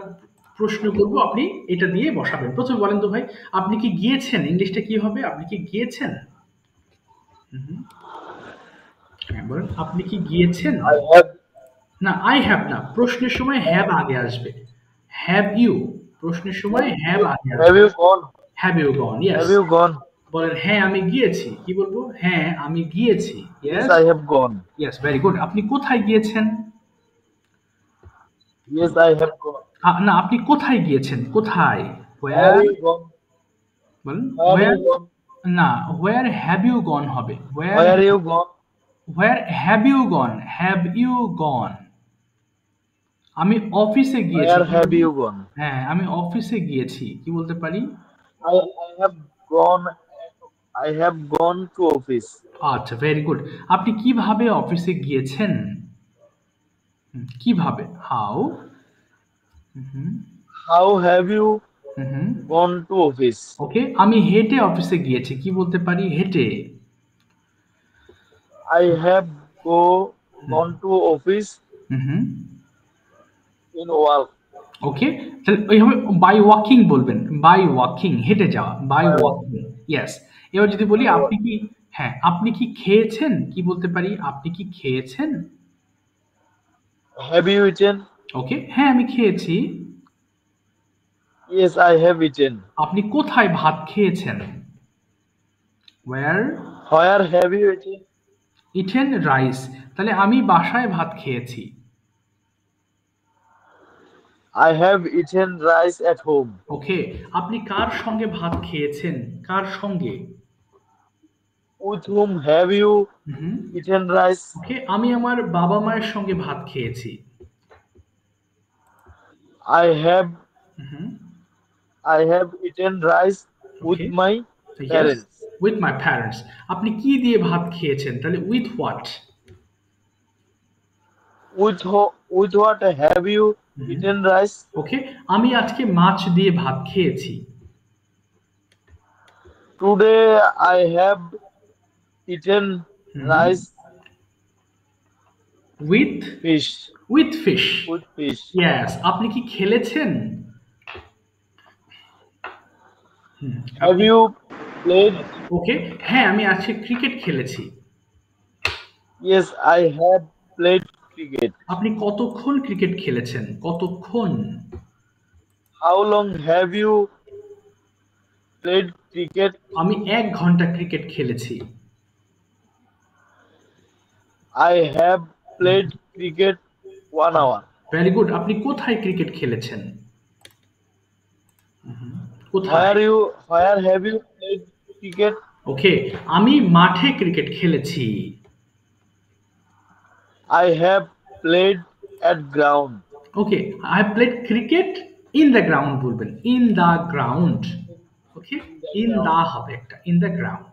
Speaker 1: প্রশ্ন করব, আপনি এটা দিয়ে বসাবেন। প্রথমে বলেন তো ভাই, আপনি কি গিয়েছেন? ইংলিশটা কি হবে? আপনি কি গিয়েছেন? হ্যাঁ, বলেন, আপনি কি গিয়েছেন?
Speaker 6: I have
Speaker 1: না, আই হ্যাভ না, প্রশ্নের সময় হ্যাভ আগে আসবে। হ্যাভ ইউ, প্রশ্নের সময় হ্যাভ আগে
Speaker 6: have
Speaker 1: আসবে।
Speaker 6: you gone?
Speaker 1: Have you gone? Yes.
Speaker 6: Have you gone?
Speaker 1: বলেন, হ্যাঁ আমি গিয়েছি। কি বলবো? হ্যাঁ আমি গিয়েছি।
Speaker 6: Yes,
Speaker 1: yes,
Speaker 6: I have gone.
Speaker 1: Yes, very good. আপনি কোথায় গিয়েছেন?
Speaker 6: Yes, I have gone.
Speaker 1: না, আপনি কোথায় গিয়েছেন? কোথায়?
Speaker 6: Have
Speaker 1: where?
Speaker 6: you gone?
Speaker 1: বলেন,
Speaker 6: Have
Speaker 1: হোয়ার?
Speaker 6: you gone?
Speaker 1: না, হোয়ার হ্যাভ ইউ গন হবে।
Speaker 6: Where you gone?
Speaker 1: Where have you gone? Have you gone? আমি অফিসে গিয়েছি।
Speaker 6: Where have you gone?
Speaker 1: হ্যাঁ, আমি অফিসে গিয়েছি। কি বলতে পারি?
Speaker 6: I have gone. I have gone to office.
Speaker 1: আচ্ছা, ভেরি গুড। আপনি কিভাবে অফিসে গিয়েছেন? কিভাবে? How?
Speaker 6: How have you
Speaker 1: hmm,
Speaker 6: gone to office?
Speaker 1: ওকে। আমি হেঁটে অফিসে গিয়েছি। কি বলতে পারি? হেঁটে।
Speaker 6: I have gone to office
Speaker 1: hmm,
Speaker 6: in walk.
Speaker 1: ওকে। তাহলে ওইভাবে বাই ওয়াকিং বলবেন। বাই ওয়াকিং, হেঁটে যাওয়া, বাই
Speaker 6: By
Speaker 1: ওয়াকিং। ইয়েস। এবার যদি বলি
Speaker 6: by
Speaker 1: আপনি
Speaker 6: walk.
Speaker 1: কি, হ্যাঁ, আপনি কি খেয়েছেন? কি বলতে পারি? আপনি কি খেয়েছেন?
Speaker 6: Have you eaten?
Speaker 1: ওকে, হ্যাঁ আমি খেয়েছি।
Speaker 6: Yes, I have eaten.
Speaker 1: আপনি কোথায় ভাত খেয়েছেন? Where
Speaker 6: Where have you eaten?
Speaker 1: Eaten rice. তাহলে আমি বাসায় ভাত খেয়েছি।
Speaker 6: I have eaten rice at home.
Speaker 1: ওকে, আপনি কার সঙ্গে ভাত খেয়েছেন? কার সঙ্গে?
Speaker 6: With whom have you
Speaker 1: hmm,
Speaker 6: eaten rice?
Speaker 1: ওকে, আমি আমার বাবা মায়ের সঙ্গে ভাত খেয়েছি।
Speaker 6: I have
Speaker 1: hmm,
Speaker 6: eaten rice with
Speaker 1: Okay.
Speaker 6: my
Speaker 1: yes,
Speaker 6: parents.
Speaker 1: with my parents. আপনি কি দিয়ে ভাত খেয়েছেন? তাহলে with what?
Speaker 6: With what have you eaten rice?
Speaker 1: ওকে, আমি আজকে মাছ দিয়ে ভাত খেয়েছি।
Speaker 6: Today I have eaten rice
Speaker 1: with
Speaker 6: fish.
Speaker 1: with fish.
Speaker 6: With fish.
Speaker 1: Yes. আপনি কি খেলেছেন?
Speaker 6: Have you played?
Speaker 1: ওকে, হ্যাঁ আমি আজকে ক্রিকেট খেলেছি।
Speaker 6: Yes, I have played cricket.
Speaker 1: আপনি কতক্ষণ ক্রিকেট খেলেছেন? কতক্ষণ?
Speaker 6: How long have you played cricket?
Speaker 1: আমি 1 ঘন্টা ক্রিকেট খেলেছি।
Speaker 6: I have played cricket 1 hour.
Speaker 1: Very good. আপনি কোথায় ক্রিকেট খেলেছেন? কোথায়?
Speaker 6: Where have you played cricket?
Speaker 1: ওকে, আমি মাঠে ক্রিকেট খেলেছি।
Speaker 6: I have played at ground.
Speaker 1: Okay, I have played cricket in the ground বলবেন। In the ground. Okay, in the হবে একটা, ইন দ্য গ্রাউন্ড।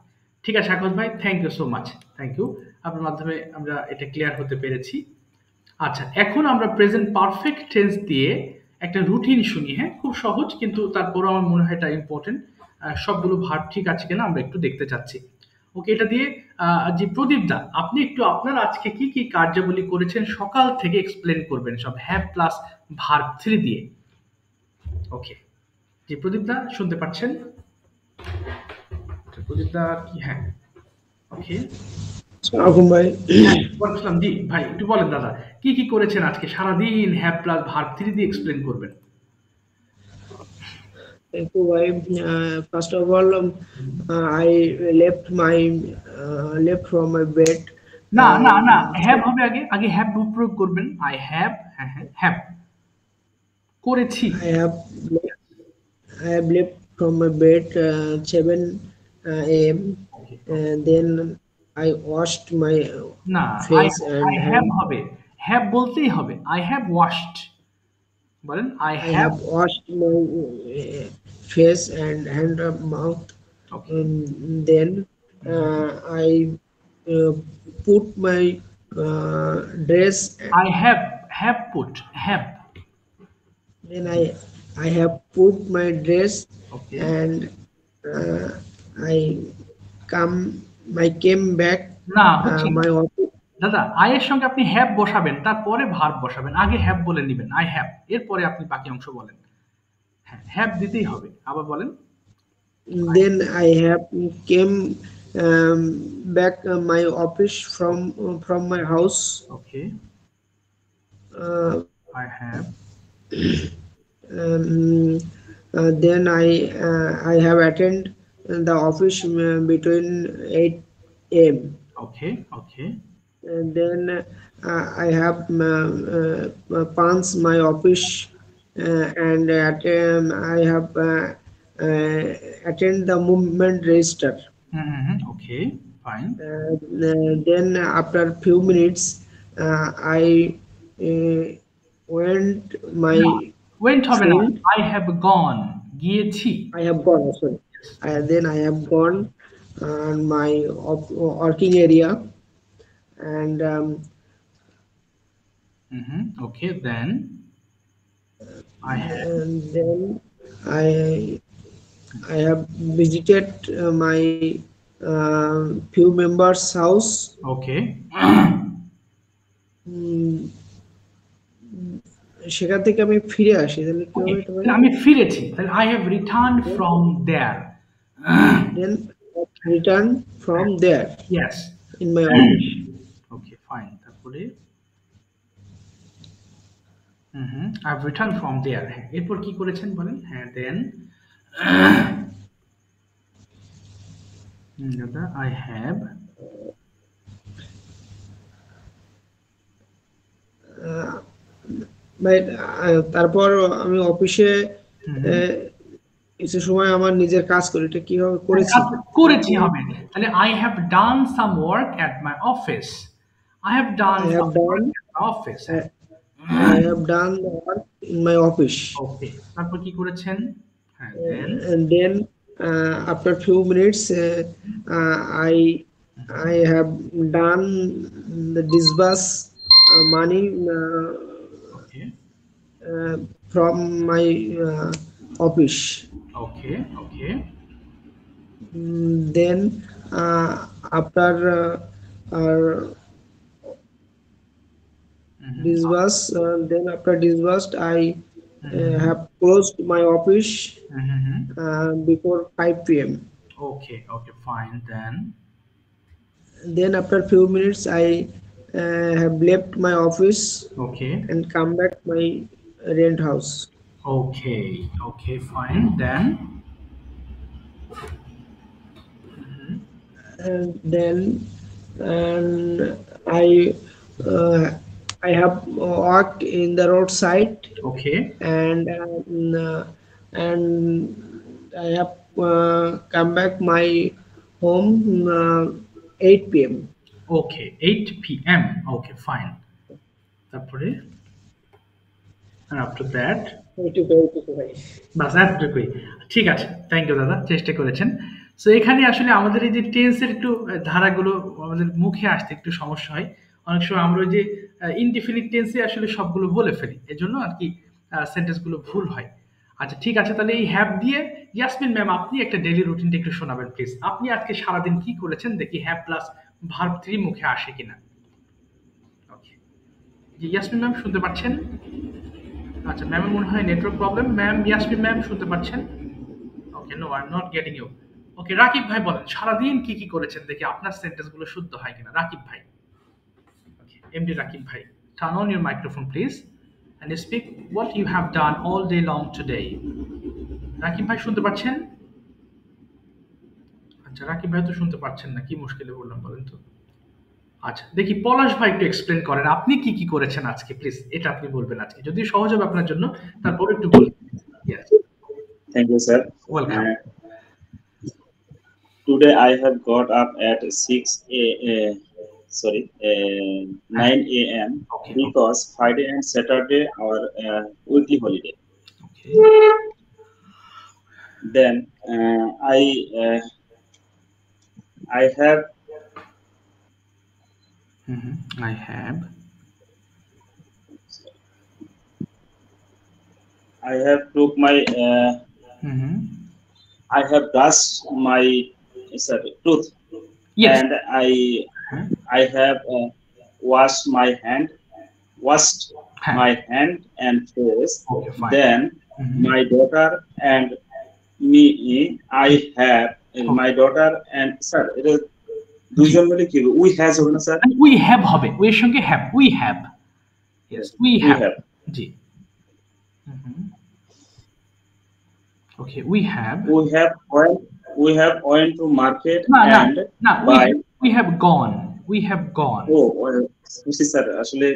Speaker 1: ঠিক আছে সাকত ভাই, thank you so much. Thank you, আপনার মাধ্যমে আমরা এটা ক্লিয়ার হতে পেরেছি। আচ্ছা, এখন আমরা প্রেজেন্ট পারফেক্ট টেন্স দিয়ে একটা রুটিন শুনি। হ্যাঁ, খুব সহজ, কিন্তু তারপরও আমার মনে হয় এটা ইম্পর্টেন্ট। সবগুলো ভার্ব ঠিক আছে কিনা আমরা একটু দেখতে চাচ্ছি। ওকে, এটা দিয়ে যে প্রদীপ দা, আপনি একটু আপনার আজকে কি কি কার্যাবলী করেছেন সকাল থেকে এক্সপ্লেন করবেন, সব হ্যাভ প্লাস ভার্ব 3 দিয়ে। ওকে, জি প্রদীপ দা শুনতে পাচ্ছেন? প্রদীপ দা কি? হ্যাঁ, ওকে।
Speaker 4: আগুন ভাই।
Speaker 1: হ্যাঁ, বলছিলাম জি ভাই একটু বলেন দাদা কি কি করেছেন আজকে সারাদিন হ্যাভ প্লাস ভার্ব থ্রি দিয়ে এক্সপ্লেন করবেন।
Speaker 4: Thank you, ভাই। First of all, I left from my bed.
Speaker 1: না না
Speaker 4: Um,
Speaker 1: না, হ্যাভ হবে আগে, আগে হ্যাভ প্রয়োগ করবেন। আই হ্যাভ, হ্যাঁ হ্যাঁ হ্যাভ করেছি।
Speaker 4: I have I have left from my bed 7 a.m.
Speaker 1: Okay,
Speaker 4: and then I washed my
Speaker 1: না I
Speaker 4: face and
Speaker 1: I have
Speaker 4: hand.
Speaker 1: হবে, হ্যাভ বলতেই হবে। আই হ্যাভ ওয়াশড, বলেন I
Speaker 4: I
Speaker 1: have.
Speaker 4: have washed my face and hand and mouth.
Speaker 1: Okay,
Speaker 4: Then I uh, put my dress.
Speaker 1: I have put, have.
Speaker 4: Then I have put my dress
Speaker 1: okay,
Speaker 4: and I came back
Speaker 1: না হচ্ছে না
Speaker 4: my office.
Speaker 1: দাদা, I এর সঙ্গে আপনি have বসাবেন, তারপরে verb বসাবেন। আগে হ্যাভ বলে নিবেন, আই হ্যাভ, এরপরে আপনি বাকি অংশ বলেন। হ্যাঁ, হ্যাভ দিতেই হবে। আবার বলেন।
Speaker 4: Then I have came back my office from my house.
Speaker 1: Okay,
Speaker 4: Uh,
Speaker 1: I have,
Speaker 4: then I have attend the office between 8 a.m.
Speaker 1: Okay okay
Speaker 4: And then I have punched my office and I have attend the movement register.
Speaker 1: Okay fine.
Speaker 4: Then after few minutes, I uh, went my
Speaker 1: went হবে না,
Speaker 4: field.
Speaker 1: I have gone, গিয়েছি।
Speaker 4: I have gone. Sorry. Then I have gone on my working area, and
Speaker 1: okay then I have,
Speaker 4: and then I have visited my few members' house.
Speaker 1: Okay
Speaker 4: um, সেখান থেকে আমি ফিরে আসি, তাহলে কি হবে এটা ভাই?
Speaker 1: আমি ফিরেছি, তাহলে I have return from there.
Speaker 4: Then return from there
Speaker 1: yes,
Speaker 4: in my office.
Speaker 1: Okay fine. তারপরে I have return from there. হ্যাঁ, এরপর কি করেছেন বলেন। হ্যাঁ দেন দাদা আই হ্যাভ,
Speaker 4: তারপর আমি অফিসে কিছু সময় আমার নিজের কাজ করি, এটা কিভাবে করেছি?
Speaker 1: করেছি হবে। তাহলে I have done some work at my office. I have done
Speaker 4: I have done
Speaker 1: office.
Speaker 4: I have done the work in my office.
Speaker 1: ওকে, তারপর কি করেছেন? হ্যাঁ দেন
Speaker 4: And then after few minutes I have done the disburse money
Speaker 1: okay
Speaker 4: from my office.
Speaker 1: Okay okay
Speaker 4: Then after disburse, then after disbursed I have closed my office before 5 p.m.
Speaker 1: Okay okay fine then
Speaker 4: Then after few minutes I have left my office
Speaker 1: okay
Speaker 4: and come back my rent house.
Speaker 1: Okay okay fine then
Speaker 4: And then I have walked in the roadside,
Speaker 1: okay
Speaker 4: and I have come back my home 8 p.m.
Speaker 1: Okay 8 p.m. Okay fine. তারপরে after that বাস এতটুকুই। ঠিক আছে, thank you দাদা, চেষ্টা করেছেন। So এখানে আসলে আমাদের এই যে টেন্সের একটু ধারাগুলো আমাদের মুখে আসতে একটু সমস্যা হয়। অনেক সময় আমরা ওই যে ইনডিফিনিট টেন্সে আসলে সবগুলো বলে ফেলি, এজন্য আর কি সেন্টেন্স গুলো ভুল হয়। আচ্ছা ঠিক আছে, তাহলে এই হ্যাভ দিয়ে ইয়াসমিন ম্যাম আপনি একটা ডেইলি রুটিনটা একটু শোনাবেন প্লিজ। আপনি আজকে সারাদিন কি করেছেন দেখি হ্যাভ প্লাস ভার্ব থ্রি মুখে আসে কিনা। ওকে, জি ইয়াসমিন ম্যাম শুনতে পাচ্ছেন? আচ্ছা, ম্যামের মনে হয় network problem. Ma'am, Yasmin ma'am শুনতে পাচ্ছেন? Okay, no, I am not getting you. Okay, Rakib ভাই বলেন সারাদিন কি কি করেছেন, দেখি আপনার সেন্টেন্সগুলো শুদ্ধ হয় কিনা। রাকিব ভাই, ওকে, এমডি রাকিব ভাই, turn on your microphone please and speak what you have done all day long today. Rakib ভাই শুনতে পাচ্ছেন? আচ্ছা, রাকিব ভাই তো শুনতে পাচ্ছেন না, কি মুশকিলে বললাম বলেন তো। আচ্ছা, দেখি পলাশ ভাই একটু এক্সপ্লেন করেন আপনি কি কি করেছেন আজকে, প্লিজ এটা আপনি বলবেন আজকে, যদি সহজ হবে আপনার জন্য, তারপর একটু বলুন। Yes.
Speaker 7: Thank you, sir.
Speaker 1: Welcome.
Speaker 7: Today I have got up at 9 a.m.
Speaker 1: Okay.
Speaker 7: because Friday and Saturday are weekly holiday.
Speaker 1: Okay.
Speaker 7: Then I have took my I have brushed my tooth.
Speaker 1: Yes.
Speaker 7: And I have washed my hand and face.
Speaker 1: Okay, fine.
Speaker 7: Then my daughter and me, I have my daughter and sir, it is দুজন মিলে কি we has হবে না sir?
Speaker 1: we have হবে, we এর সঙ্গে have, we have. Yes, we have. G. Okay, we have went to market and buy. We have gone.
Speaker 7: Oh, sir আসলে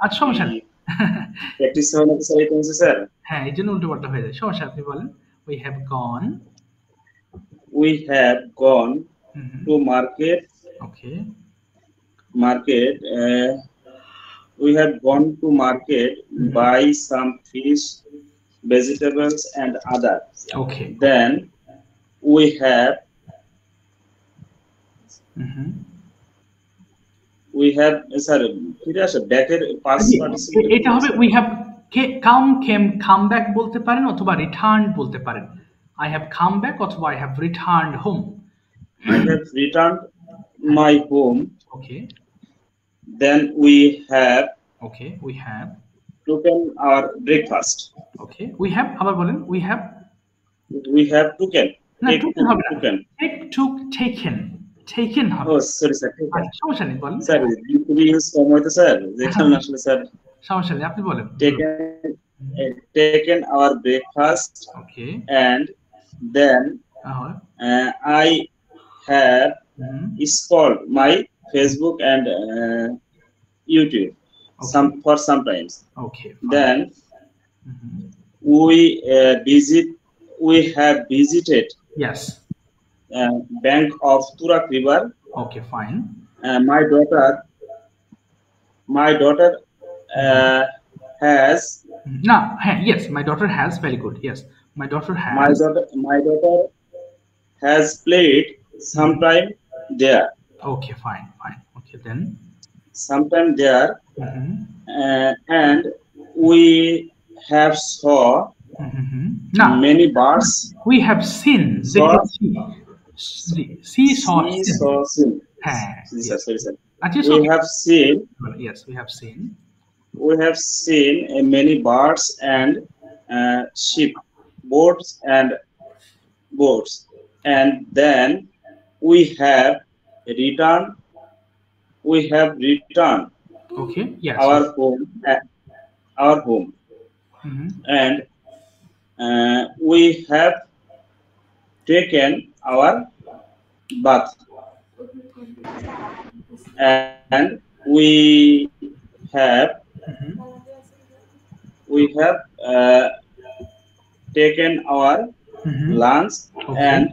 Speaker 1: আচ্ছা, সমস্যা নেই।
Speaker 7: প্র্যাকটিস হয় না স্যার, এটা হচ্ছে স্যার।
Speaker 1: হ্যাঁ, এই জন্য উল্টো পাল্টা হয়ে যায়, সমস্যা, আপনি বলেন। We have gone
Speaker 7: to market.
Speaker 1: Okay.
Speaker 7: We have gone to market, buy some fish, vegetables and other.
Speaker 1: Okay.
Speaker 7: Then we have sir ফিরে আসে ব্যাকের past participle,
Speaker 1: এটা হবে we have come back বলতে পারেন, অথবা returned বলতে পারেন। I have come back অথবা I have returned home.
Speaker 7: I have returned my home.
Speaker 1: Okay.
Speaker 7: Then we have taken our breakfast.
Speaker 1: Okay. We have আবার বলেন, we have
Speaker 7: taken.
Speaker 1: taken হবে।
Speaker 7: Oh, sorry sir.
Speaker 1: সমস্যা নেই, বলেন
Speaker 7: sir, যদি use কম হয়তো sir, যেখানে আসলে স্যার
Speaker 1: সমস্যা নেই, আপনি বলেন।
Speaker 7: taken our breakfast.
Speaker 1: Okay.
Speaker 7: And then I have scrolled my Facebook and YouTube sometimes.
Speaker 1: Okay.
Speaker 7: Then we have visited
Speaker 1: yes
Speaker 7: bank of Turak River.
Speaker 1: Okay, fine.
Speaker 7: My daughter has
Speaker 1: yes, my daughter has, very good. Yes, my daughter
Speaker 7: has played sometime there.
Speaker 1: Okay, fine. Okay, then
Speaker 7: sometime there. And we have saw many birds.
Speaker 1: We have seen. Saw seen.
Speaker 7: Sorry, sir. We have seen.
Speaker 1: Yes, we have seen.
Speaker 7: We have seen many birds and sheep, boats and boats. And then we have returned.
Speaker 1: Okay. Yes.
Speaker 7: Our home. And we have taken our bath. And we have taken our lunch.
Speaker 1: Okay.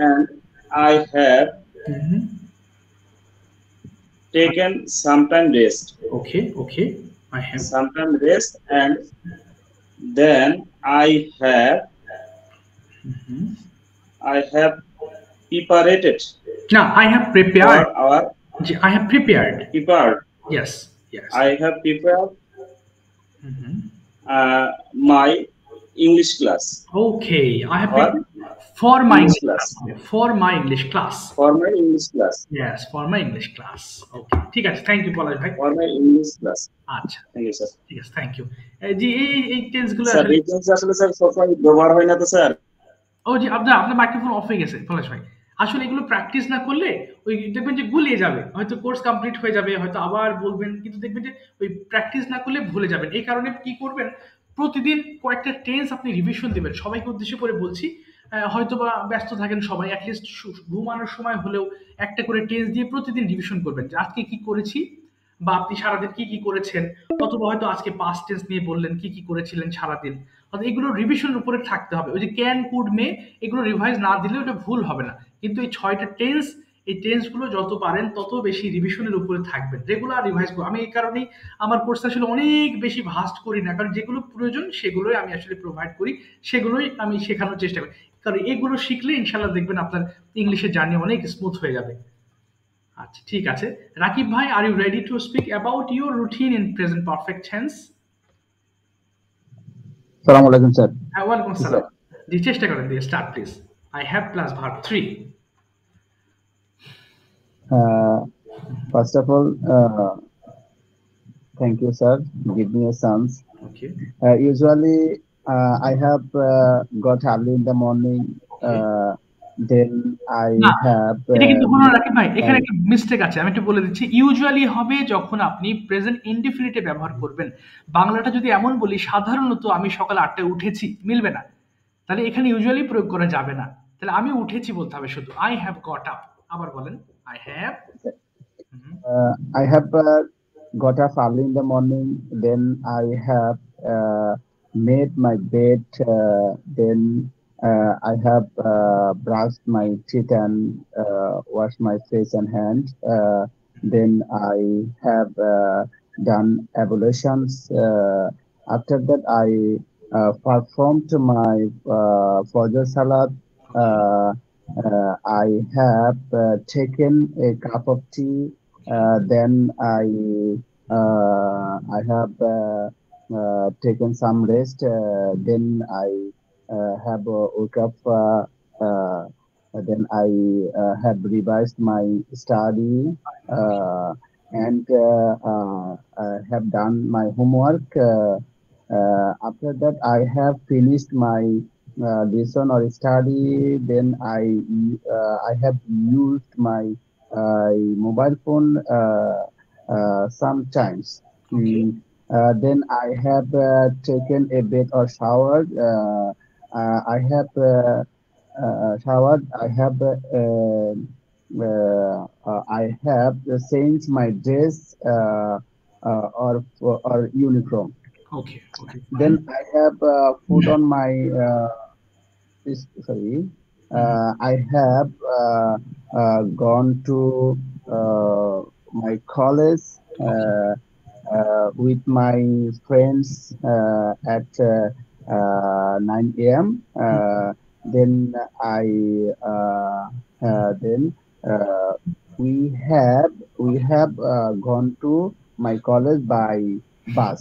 Speaker 7: And I have taken sometime rest.
Speaker 1: Okay. I have
Speaker 7: sometime rest, and then I have preparated.
Speaker 1: No, I have prepared. I have prepared. Yes.
Speaker 7: I have prepared my English class
Speaker 1: Okay, I have
Speaker 7: or
Speaker 1: written for my
Speaker 7: English
Speaker 1: English
Speaker 7: class.
Speaker 1: class. For my English class.
Speaker 7: For my English class.
Speaker 1: Yes, for my English class. Okay, ঠিক আছে, thank you পলাশ ভাই।
Speaker 7: For my English class.
Speaker 1: আচ্ছা,
Speaker 7: Thank you, sir.
Speaker 1: ঠিক আছে, thank you. জি, এই tense গুলো
Speaker 7: sir
Speaker 1: আসলে,
Speaker 7: এই টেন্স আসলে স্যার সবসময় ব্যবহার হয় না তো স্যার।
Speaker 1: ও জি, আপনার মাইক্রোফোন অফ হয়ে গেছে পলাশ ভাই। আসলে এগুলো প্র্যাকটিস না করলে ওই দেখবেন যে গুলিয়ে যাবে, হয়তো কোর্স কমপ্লিট হয়ে যাবে, হয়তো আবার বলবেন, কিন্তু দেখবেন যে ওই প্র্যাকটিস না করলে ভুলে যাবেন। এই কারণে কি করবেন, প্রতিদিন কয়েকটা টেন্স আপনি রিভিশন দিবেন। সবাইকে উদ্দেশ্য করে বলছি, হয়তো বা ব্যস্ত থাকেন সবাই, অ্যাটলিস্ট ঘুমানোর সময় হলেও একটা করে টেন্স দিয়ে প্রতিদিন রিভিশন করবেন যে আজকে কি করেছি, বা আপনি সারাদিন কি কি করেছেন, অথবা হয়তো আজকে পাস্ট টেন্স নিয়ে বললেন কি কি করেছিলেন সারাদিন। এগুলো রিভিশনের উপরে থাকতে হবে। ওই যে ক্যান, কুড, মে, এগুলো রিভাইজ না দিলে ওটা ভুল হবে না। কিন্তু এই 6টা টেন্স, এই টেন্সগুলো যত পারেন তত বেশি রিভিশনের উপরে থাকবেন, রেগুলার রিভাইজ করুন। আমি এই কারণেই আমার কোর্স আসলে অনেক বেশি ভাস্ট করি না, কারণ যেগুলো প্রয়োজন সেগুলোই আমি আসলে প্রোভাইড করি, সেগুলোই আমি শেখানোর চেষ্টা করি। কারণ এগুলো শিখলে ইনশাল্লাহ দেখবেন আপনার ইংলিশের জার্নি অনেক স্মুথ হয়ে যাবে। আচ্ছা, ঠিক আছে। রাকিব ভাই, are you ready to speak about your routine in present perfect tense?
Speaker 8: আসসালামু আলাইকুম স্যার।
Speaker 1: হ্যাঁ, ওয়ালাইকুম
Speaker 8: জি
Speaker 1: আসসালাম।
Speaker 8: স্যার।
Speaker 1: জি, চেষ্টা করেন দিয়ে start please. I have plus verb 3।
Speaker 8: First of all, thank you, sir. Give me a chance.
Speaker 1: Okay.
Speaker 8: Usually, I have got early in the morning. Then I
Speaker 1: না,
Speaker 8: have.
Speaker 1: এটা কিন্তু হলো না রাকিব ভাই, এখানে একটা মিস্টেক আছে, আমি একটু বলে দিচ্ছি। ইউজুয়ালি হবে যখন আপনি প্রেজেন্ট ইনডিফিনিটে ব্যবহার করবেন। বাংলাটা যদি এমন বলি, সাধারণত আমি সকাল 8টায় উঠেছি, মিলবে না। তাহলে এখানে ইউজুয়ালি প্রয়োগ করা যাবে না। তাহলে আমি উঠেছি বলতে হবে শুধু। I have got up. আবার বলেন, I have.
Speaker 8: I have got up early in the morning. Then I have made my bed. Then I have brushed my teeth and washed my face and hands. Then I have done ablutions. After that, I performed my Fajr Salat. I have taken a cup of tea. Then I have taken some rest. Then I have woke up. Then I have revised my study and have done my homework. After that, I have finished my lesson or study. Then I have used my mobile phone sometimes.
Speaker 1: Okay.
Speaker 8: Then I have taken a bath or showered. I have showered. I have changed my dress or uniform.
Speaker 1: Okay. Okay.
Speaker 8: Then I have put on my sorry. I have gone to my college with my friends at 9 a.m. Then we have gone to my college by bus.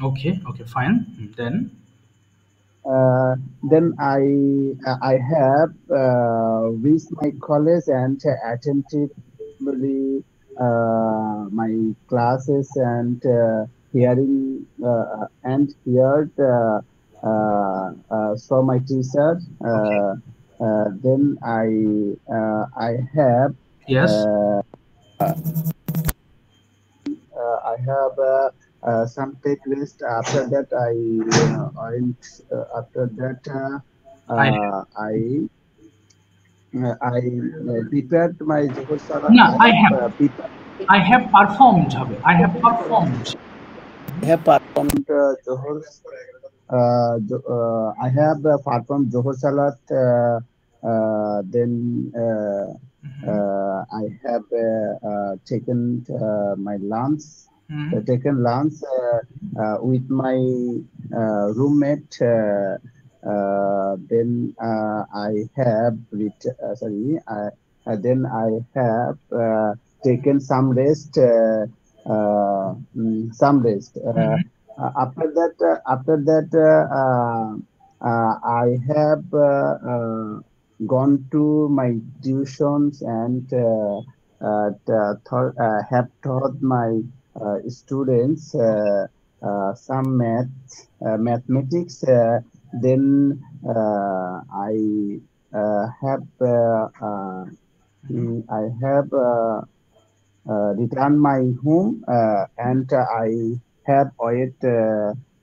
Speaker 1: Okay. Okay. Fine.
Speaker 8: Then I have reached my college and attentively my classes and hearing and heard saw my teacher. Then I have
Speaker 1: Yes.
Speaker 8: I have some take rest. After that, after that I prepared my Zuhur Salah.
Speaker 1: No, I have performed. I have performed.
Speaker 8: I have performed Zuhur. I have performed Zuhur Salat. Then I have taken my lunch. Taken lunch with my roommate. Then I have then I have taken some rest. Some rest. After that, I have gone to my tuitions and have taught my students some mathematics. Then I I have return my home and I have ate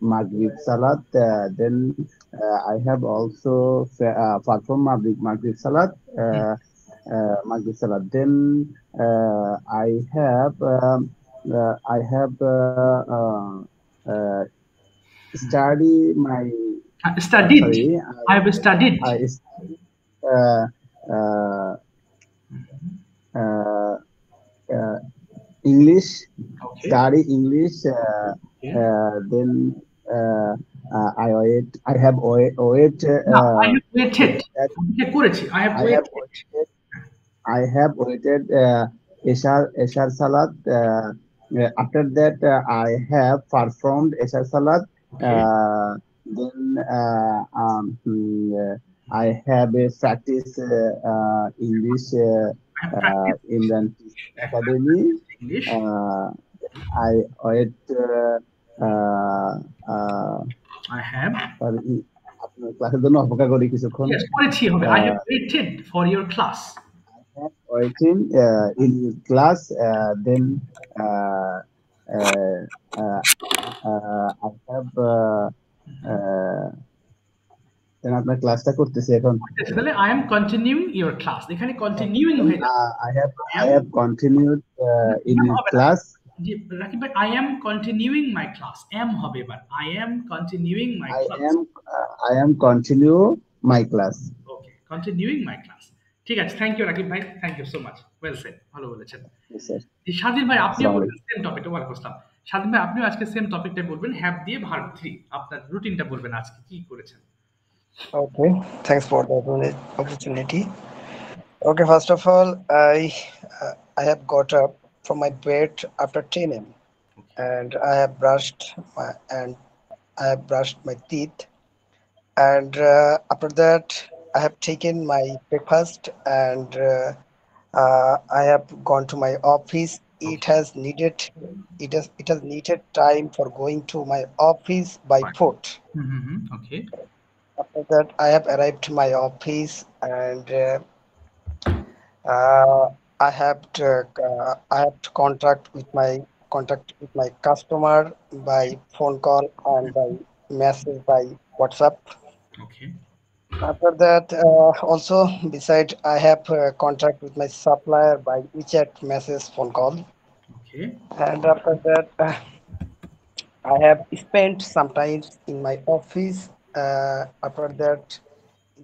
Speaker 8: Maghrib Salat. Then I have also performed Maghrib Salat. Maghrib Salat. Then I have uh, study my
Speaker 1: Studied.
Speaker 8: sorry
Speaker 1: I have studied.
Speaker 8: I uh, uh, uh, uh, English,
Speaker 1: Okay.
Speaker 8: study English.
Speaker 1: Okay.
Speaker 8: Then I have wait.
Speaker 1: No, I have waited. I have
Speaker 8: I have
Speaker 1: waited.
Speaker 8: waited. I have waited Eshar Salat. After that, I have performed Eshar Salat.
Speaker 1: Okay.
Speaker 8: Then I have a practice English
Speaker 1: I have practiced
Speaker 8: in the academy.
Speaker 1: English.
Speaker 8: I wait. Uh, uh,
Speaker 1: I have.
Speaker 8: sorry, আপনার ক্লাসের জন্য অপেক্ষা করি কিছুক্ষণ
Speaker 1: Yes, পড়েছি হবে. I have waited for your class.
Speaker 8: waiting in class then uh, uh, uh, I have then আপনার ক্লাসটা করতেছি এখন
Speaker 1: তাহলে I am continuing your class. এখানে continuing হয়ে যাবে।
Speaker 8: I have continued in class.
Speaker 1: জি রাকিব ভাই I am continuing my class. am হবে এবার I am continuing my class.
Speaker 8: I am continue my class.
Speaker 1: Okay, continuing my class. ঠিক আছে, thank you Rakib ভাই, thank you so much, well said, ভালো বলেছেন। স্বাধীন ভাই আপনিও বলবেন সেম টপিকটা, ওয়ালাইকুম আসসালাম। স্বাধীন ভাই আপনিও আজকে সেম টপিকটা বলবেন, হ্যাভ দিয়ে ভার্ব 3, আপনার রুটিনটা বলবেন আজকে কি করেছেন।
Speaker 5: Okay, thanks for the opportunity. Okay, first of all, I have got up from my bed after 10 a.m. and I have brushed my teeth, and after that I have taken my breakfast, and I have gone to my office. It has needed time for going to my office by foot.
Speaker 1: Okay.
Speaker 5: After that, I have arrived to my office, and I have to contact with my customer by phone call and by message by WhatsApp.
Speaker 1: Okay.
Speaker 5: After that, also beside I have contact with my supplier by WeChat message phone call.
Speaker 1: Okay.
Speaker 5: And after that, I have spent some time in my office. After that,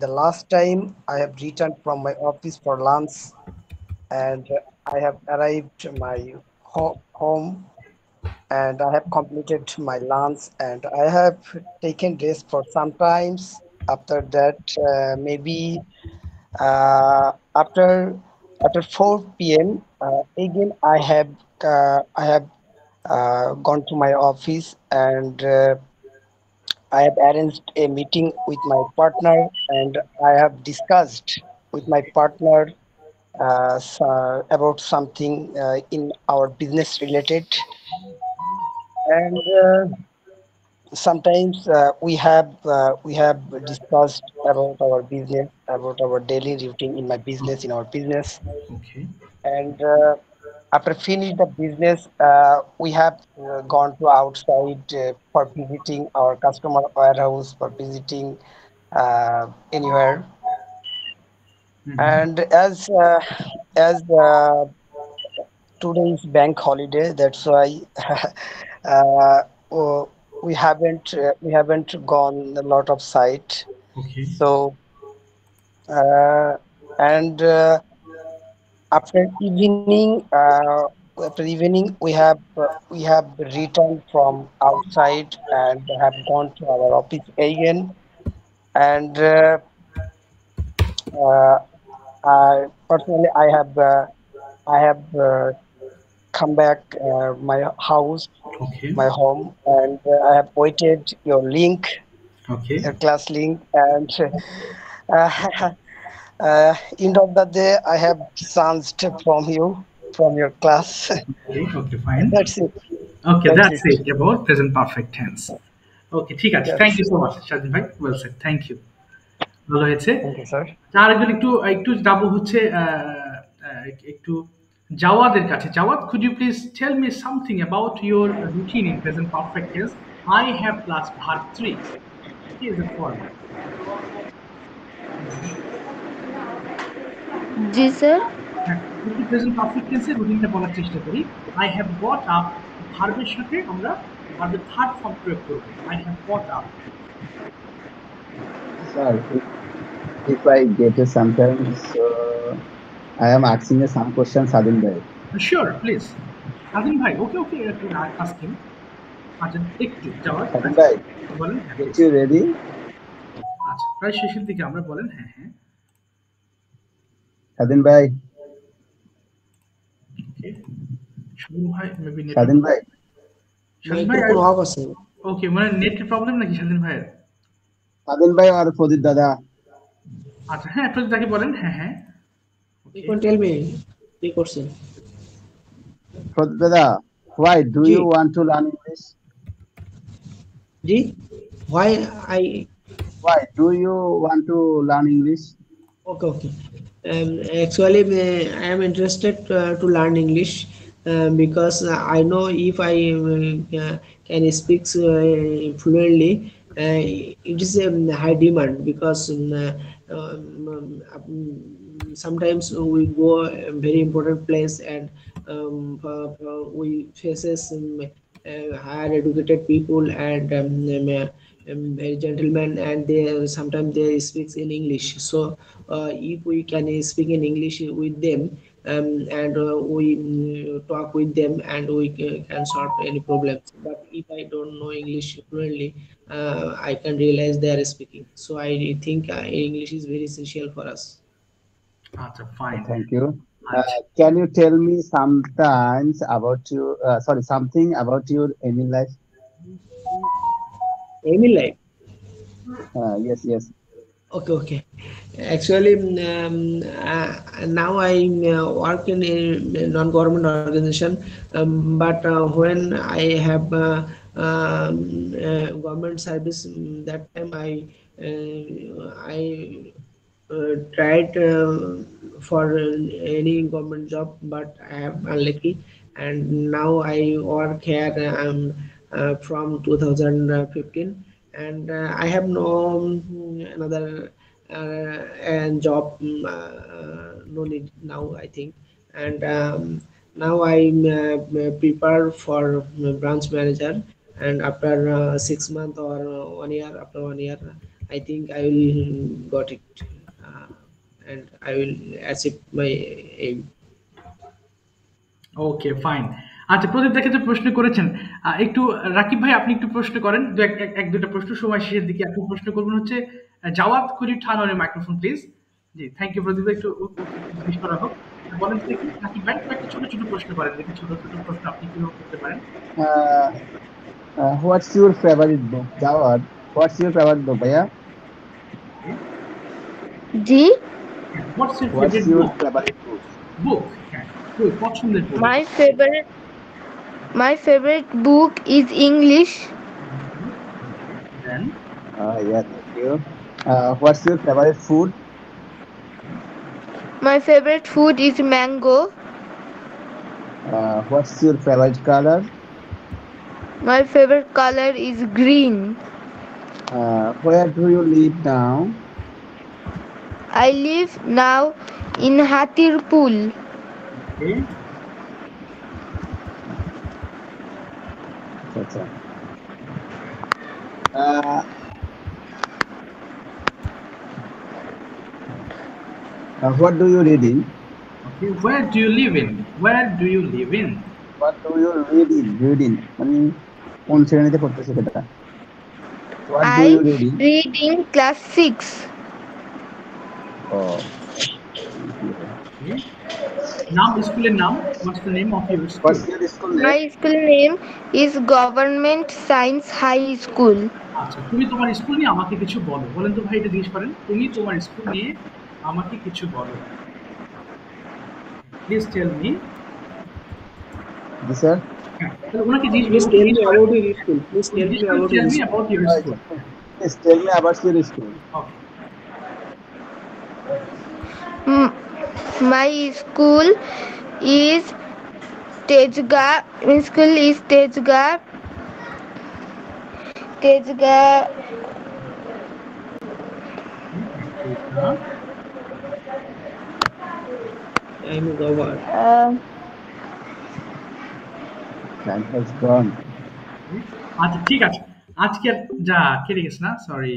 Speaker 5: the last time I have returned from my office for lunch, and I have arrived my home, and I have completed my lunch, and I have taken rest for some times. After that, maybe uh, after 4 p.m. Again I have gone to my office, and I have arranged a meeting with my partner, and I have discussed with my partner about something in our business related, and sometimes we have discussed about our business, about our daily routine in my business, in our business.
Speaker 1: Okay.
Speaker 5: And after finish the business, we have gone to outside for visiting our customer warehouse, for visiting anywhere. And as today is bank holiday, that's why uh, we haven't gone a lot of site.
Speaker 1: Okay.
Speaker 5: So and after evening we have returned from outside and have gone to our office again, and uh, personally I have come back my house,
Speaker 1: Okay.
Speaker 5: my home, and I have waited your link,
Speaker 1: Okay.
Speaker 5: your class link, and end of the day, I have chanced from you, from your class.
Speaker 1: Okay, okay, fine.
Speaker 5: That's it.
Speaker 1: Okay,
Speaker 5: That's
Speaker 1: that's
Speaker 5: it.
Speaker 1: it about present perfect tense. Okay, ঠিক আছে, thank
Speaker 5: Yes.
Speaker 1: You so much Swadhin ভাই, well said, thank you, ভালো হয়েছে।
Speaker 5: Thank you, sir.
Speaker 1: তার আগে একটু একটু যাবো হচ্ছে একটু জাওয়াদের কাছে। Jawad, could you please tell me something about your routine in present perfect tense? I have plus verb 3 is a form.
Speaker 3: G sir.
Speaker 1: হ্যাঁ, একটু প্রেজেন্ট পারফেক্ট টেন্সের রুটিনটা বলার চেষ্টা করি। আই হ্যাভ গট আপ, ভার্বের সাথে আমরা ভার্বের থার্ড ফর্ম প্রয়োগ করব। I have got up.
Speaker 8: Sir, if I get a sometimes, I am asking some question, Sadin bhai.
Speaker 1: Sure, please. স্বাধীন ভাই, ওকে ওকে, আস্কিং। আচ্ছা, একটু যাওয়ার,
Speaker 8: Sadin bhai,
Speaker 1: বলেন। হ্যাঁ,
Speaker 8: get
Speaker 1: please।
Speaker 8: you ready?
Speaker 1: আচ্ছা, প্রায় শেষের দিকে আমরা, বলেন। হ্যাঁ হ্যাঁ,
Speaker 8: Sadin bhai,
Speaker 1: ওকে। স্বাধীন ভাই মেবি নেট,
Speaker 8: Sadin bhai,
Speaker 1: স্বাধীন ভাই,
Speaker 4: মাইক্রোফোন অফ আছে।
Speaker 1: ওকে, মানে নেটের প্রবলেম নাকি স্বাধীন ভাইয়ের?
Speaker 8: Sadin bhai or Pradip dada?
Speaker 1: আচ্ছা, হ্যাঁ, প্রদীপ দাকে বলেন। হ্যাঁ হ্যাঁ,
Speaker 4: You can tell me কি করছেন?
Speaker 8: Pradip dada, why do
Speaker 4: G
Speaker 8: you want to learn English?
Speaker 4: G why I
Speaker 8: Why do you want to learn English?
Speaker 4: okay okay actually I am interested to learn English because I know if I can speak fluently, it is a high demand because sometimes we go a very important place and we faces higher educated people and very gentlemen, and they sometimes they speaks in English. So if we can speak in English with them, and we talk with them, and we can solve any problems. But if I don't know English fluently, I can realize they are speaking. So I think English is very essential for us.
Speaker 1: আচ্ছা, fine.
Speaker 8: Thank you.
Speaker 1: আচ্ছা,
Speaker 8: Can you tell me sometimes about your, sorry, something about your aim in life?
Speaker 4: Aim in life.
Speaker 8: Yes, yes.
Speaker 4: Okay, okay. Actually, now I work in a non-government organization, but when I have government service, that time I tried for any government job, but I am unlucky, and now I work here from 2015, and I have no another job, no need now, I think. And now I prepare for branch manager, and after 6 months or 1 year, after 1 year, I think I will got it, and I will achieve my aim.
Speaker 1: Okay, fine. আচ্ছা, প্রদীপ দাকে যে প্রশ্ন করেছেন, একটু রাকিব ভাই আপনি একটু প্রশ্ন করেন, এক দুটা প্রশ্ন, সময় শেষের দিকে আপনি প্রশ্ন করবেন হচ্ছে Jawad, could you turn on your microphone please? জি, থ্যাংক ইউ প্রদীপ ভাই, একটু জিজ্ঞেস করা হোক। বলেন তো দেখি রাকিব ভাই, একটা ছোট ছোট প্রশ্ন করেন দেখি, ছোট ছোট প্রশ্ন আপনি কিভাবে করতে পারেন।
Speaker 8: Uh, what's your favorite book? Jawad, what's your favorite book, bhaiya?
Speaker 3: G.
Speaker 1: What's your
Speaker 8: What's
Speaker 1: favourite
Speaker 8: your
Speaker 1: book?
Speaker 8: favorite book?
Speaker 1: বুক, হ্যাঁ, বই, পছন্দের বই।
Speaker 3: My favorite book is English.
Speaker 1: Then,
Speaker 8: Yeah, thank you. What's your favorite food?
Speaker 3: My favorite food is mango.
Speaker 8: What's your favorite color?
Speaker 3: My favorite color is green.
Speaker 8: Where do you live now?
Speaker 3: I live now in Hatirpul.
Speaker 1: Okay,
Speaker 8: Acha. Uh, what do you read in?
Speaker 1: Okay, where do you live in? Where do you live in?
Speaker 8: What do you read in? Read in. মানে কোন শ্রেণীতে পড়তেছে সেটা? What do
Speaker 3: I
Speaker 8: you read in?
Speaker 3: read in class 6.
Speaker 8: Oh.
Speaker 1: Okay. নাম, স্কুলের নাম, what's the name of your school?
Speaker 8: What's your school name?
Speaker 3: My school name is Government Science High School.
Speaker 1: আচ্ছা, তুমি তোমার স্কুল নিয়ে আমাকে কিছু বলো। বলেন তো ভাই, এটা জিজ্ঞেস করেন, তুমি তোমার স্কুল নিয়ে আমাকে কিছু বলো। Please tell me.
Speaker 8: জি স্যার।
Speaker 1: হ্যাঁ, তাহলে ওনাকে
Speaker 4: Please tell me about your school. Please tell me about your school.
Speaker 1: about your school.
Speaker 8: Please tell me about your school.
Speaker 1: Okay.
Speaker 3: My school is Tejgarh. My school is Tejgarh.
Speaker 4: I'm Gawar.
Speaker 8: Time has gone.
Speaker 1: আচ্ছা ঠিক আছে, আজকের যা কেটে গেছে না, sorry.